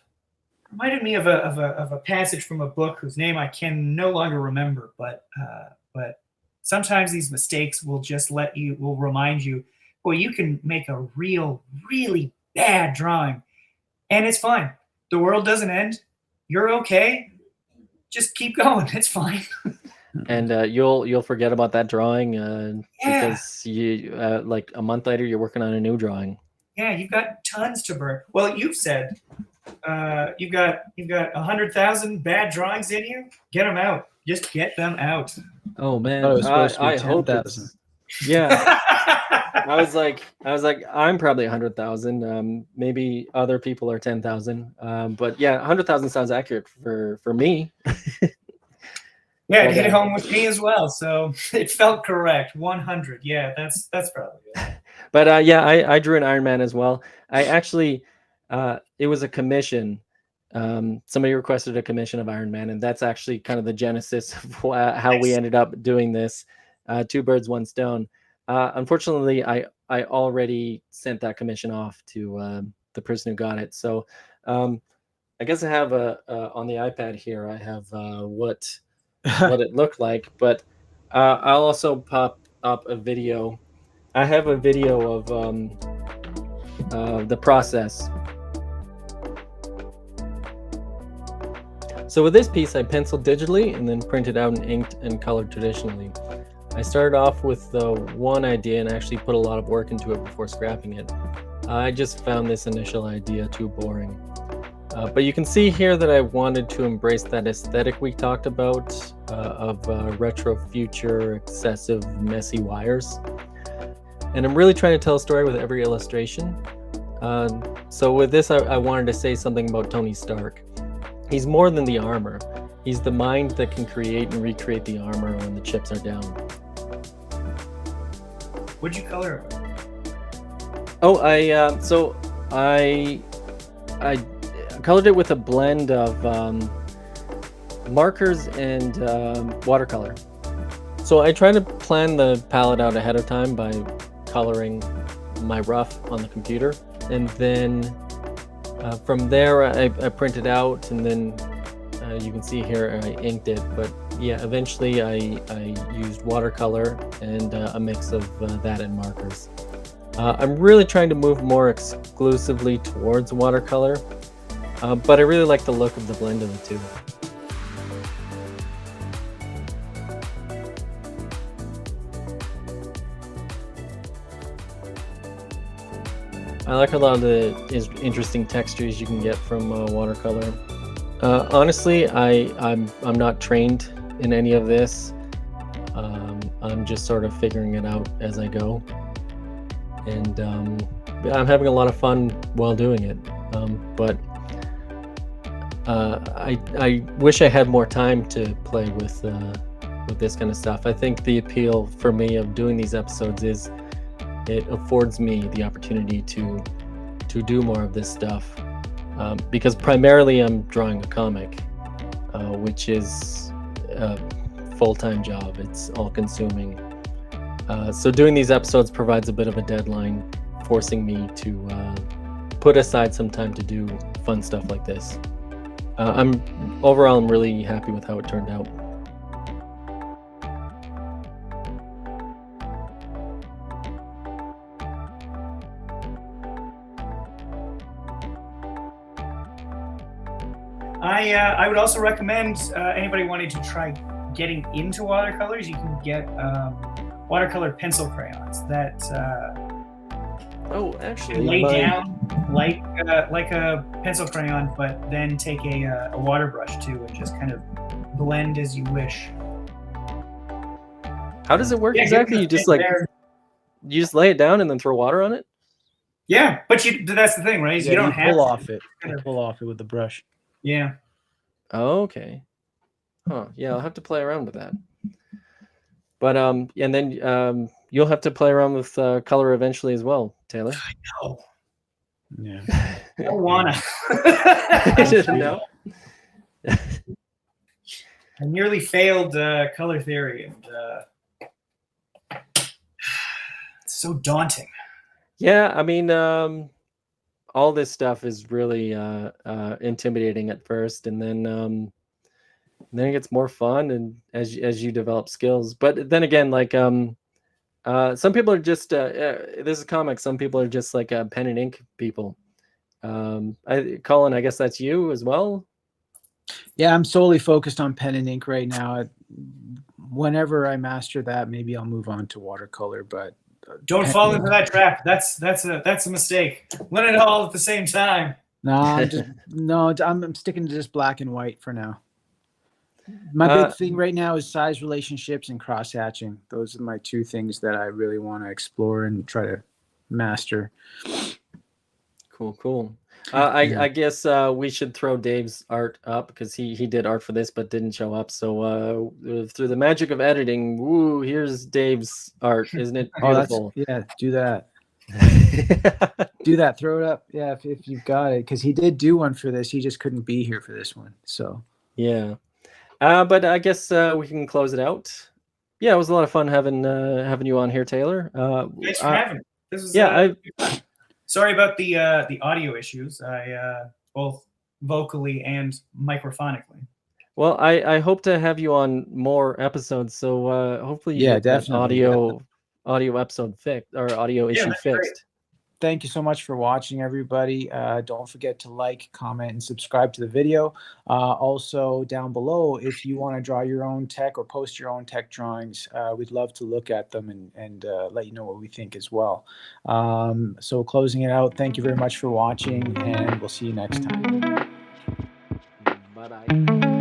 a passage from a book whose name I can no longer remember, but sometimes these mistakes will remind you, well, you can make a really bad drawing, and it's fine. The world doesn't end. You're okay. Just keep going. It's fine. And you'll forget about that drawing because you like a month later you're working on a new drawing. Yeah, you've got tons to burn. Well, you've said you've got 100,000 bad drawings in you. Get them out. Just get them out. Oh man, I hope 10,000. Yeah. I was like, I'm probably 100,000. Maybe other people are 10,000. But yeah, 100,000 sounds accurate for me. Yeah, it hit home with me as well. So it felt correct. 100. Yeah, that's probably it. But yeah, I drew an Iron Man as well. I actually, it was a commission. Somebody requested a commission of Iron Man, and that's actually kind of the genesis of how we ended up doing this. Two birds, one stone. Unfortunately, I already sent that commission off to the person who got it. So I guess I have on the iPad here. I have what it looked like, but I'll also pop up a video. I have a video of the process. So with this piece, I penciled digitally and then printed out and inked and colored traditionally. I started off with the one idea and actually put a lot of work into it before scrapping it. I just found this initial idea too boring. But you can see here that I wanted to embrace that aesthetic we talked about of retro future, excessive, messy wires. And I'm really trying to tell a story with every illustration. So with this, I wanted to say something about Tony Stark. He's more than the armor. He's the mind that can create and recreate the armor when the chips are down. What'd you color it? Oh, I colored it with a blend of markers and watercolor. So I try to plan the palette out ahead of time by coloring my rough on the computer, and then from there I printed out, and then you can see here I inked it. But yeah, eventually I used watercolor and a mix of that and markers. I'm really trying to move more exclusively towards watercolor, but I really like the look of the blend of the two. I like a lot of the interesting textures you can get from watercolor. Honestly, I'm not trained in any of this. I'm just sort of figuring it out as I go, and I'm having a lot of fun while doing it. But I wish I had more time to play with this kind of stuff. I think the appeal for me of doing these episodes is it affords me the opportunity to do more of this stuff, because primarily I'm drawing a comic, which is a full-time job. It's all-consuming. So doing these episodes provides a bit of a deadline, forcing me to put aside some time to do fun stuff like this. I'm really happy with how it turned out. I would also recommend anybody wanting to try getting into watercolors, you can get watercolor pencil crayons that actually lay down like a pencil crayon, but then take a water brush too and just kind of blend as you wish. How does it work exactly? You just you just lay it down and then throw water on it? Yeah, but that's the thing, right? Yeah, you don't have pull off it. You pull off it with the brush. Yeah. Oh, okay. Huh. Yeah, I'll have to play around with that. But and then you'll have to play around with color eventually as well, Taylor. I know. Yeah. I don't wanna. No. I nearly failed color theory, and it's so daunting. Yeah, I mean, all this stuff is really intimidating at first, and then it gets more fun, and as you develop skills. But then again, like some people are just this is comics. Some people are just like pen and ink people. Colin, I guess that's you as well. Yeah, I'm solely focused on pen and ink right now. Whenever I master that, maybe I'll move on to watercolor. But don't fall into that trap. That's a mistake. Learn it all at the same time. No, I'm sticking to just black and white for now. My big thing right now is size relationships and cross hatching. Those are my two things that I really want to explore and try to master. Cool. I guess we should throw Dave's art up because he did art for this but didn't show up. So through the magic of editing, woo, here's Dave's art. Isn't it beautiful? Do that. Do that. Throw it up. Yeah, if you've got it, because he did do one for this. He just couldn't be here for this one. So yeah. But I guess we can close it out. Yeah, it was a lot of fun having you on here, Taylor. Thanks for having me. This was yeah, sorry about the audio issues. I both vocally and microphonically. Well, I hope to have you on more episodes, so hopefully you Yeah, get that definitely. audio episode fixed, or audio issue that'd be great. fixed. Thank you so much for watching, everybody. Don't forget to like, comment, and subscribe to the video. Also, down below, if you want to draw your own tech or post your own tech drawings, we'd love to look at them and let you know what we think as well. So closing it out, thank you very much for watching, and we'll see you next time. Bye-bye.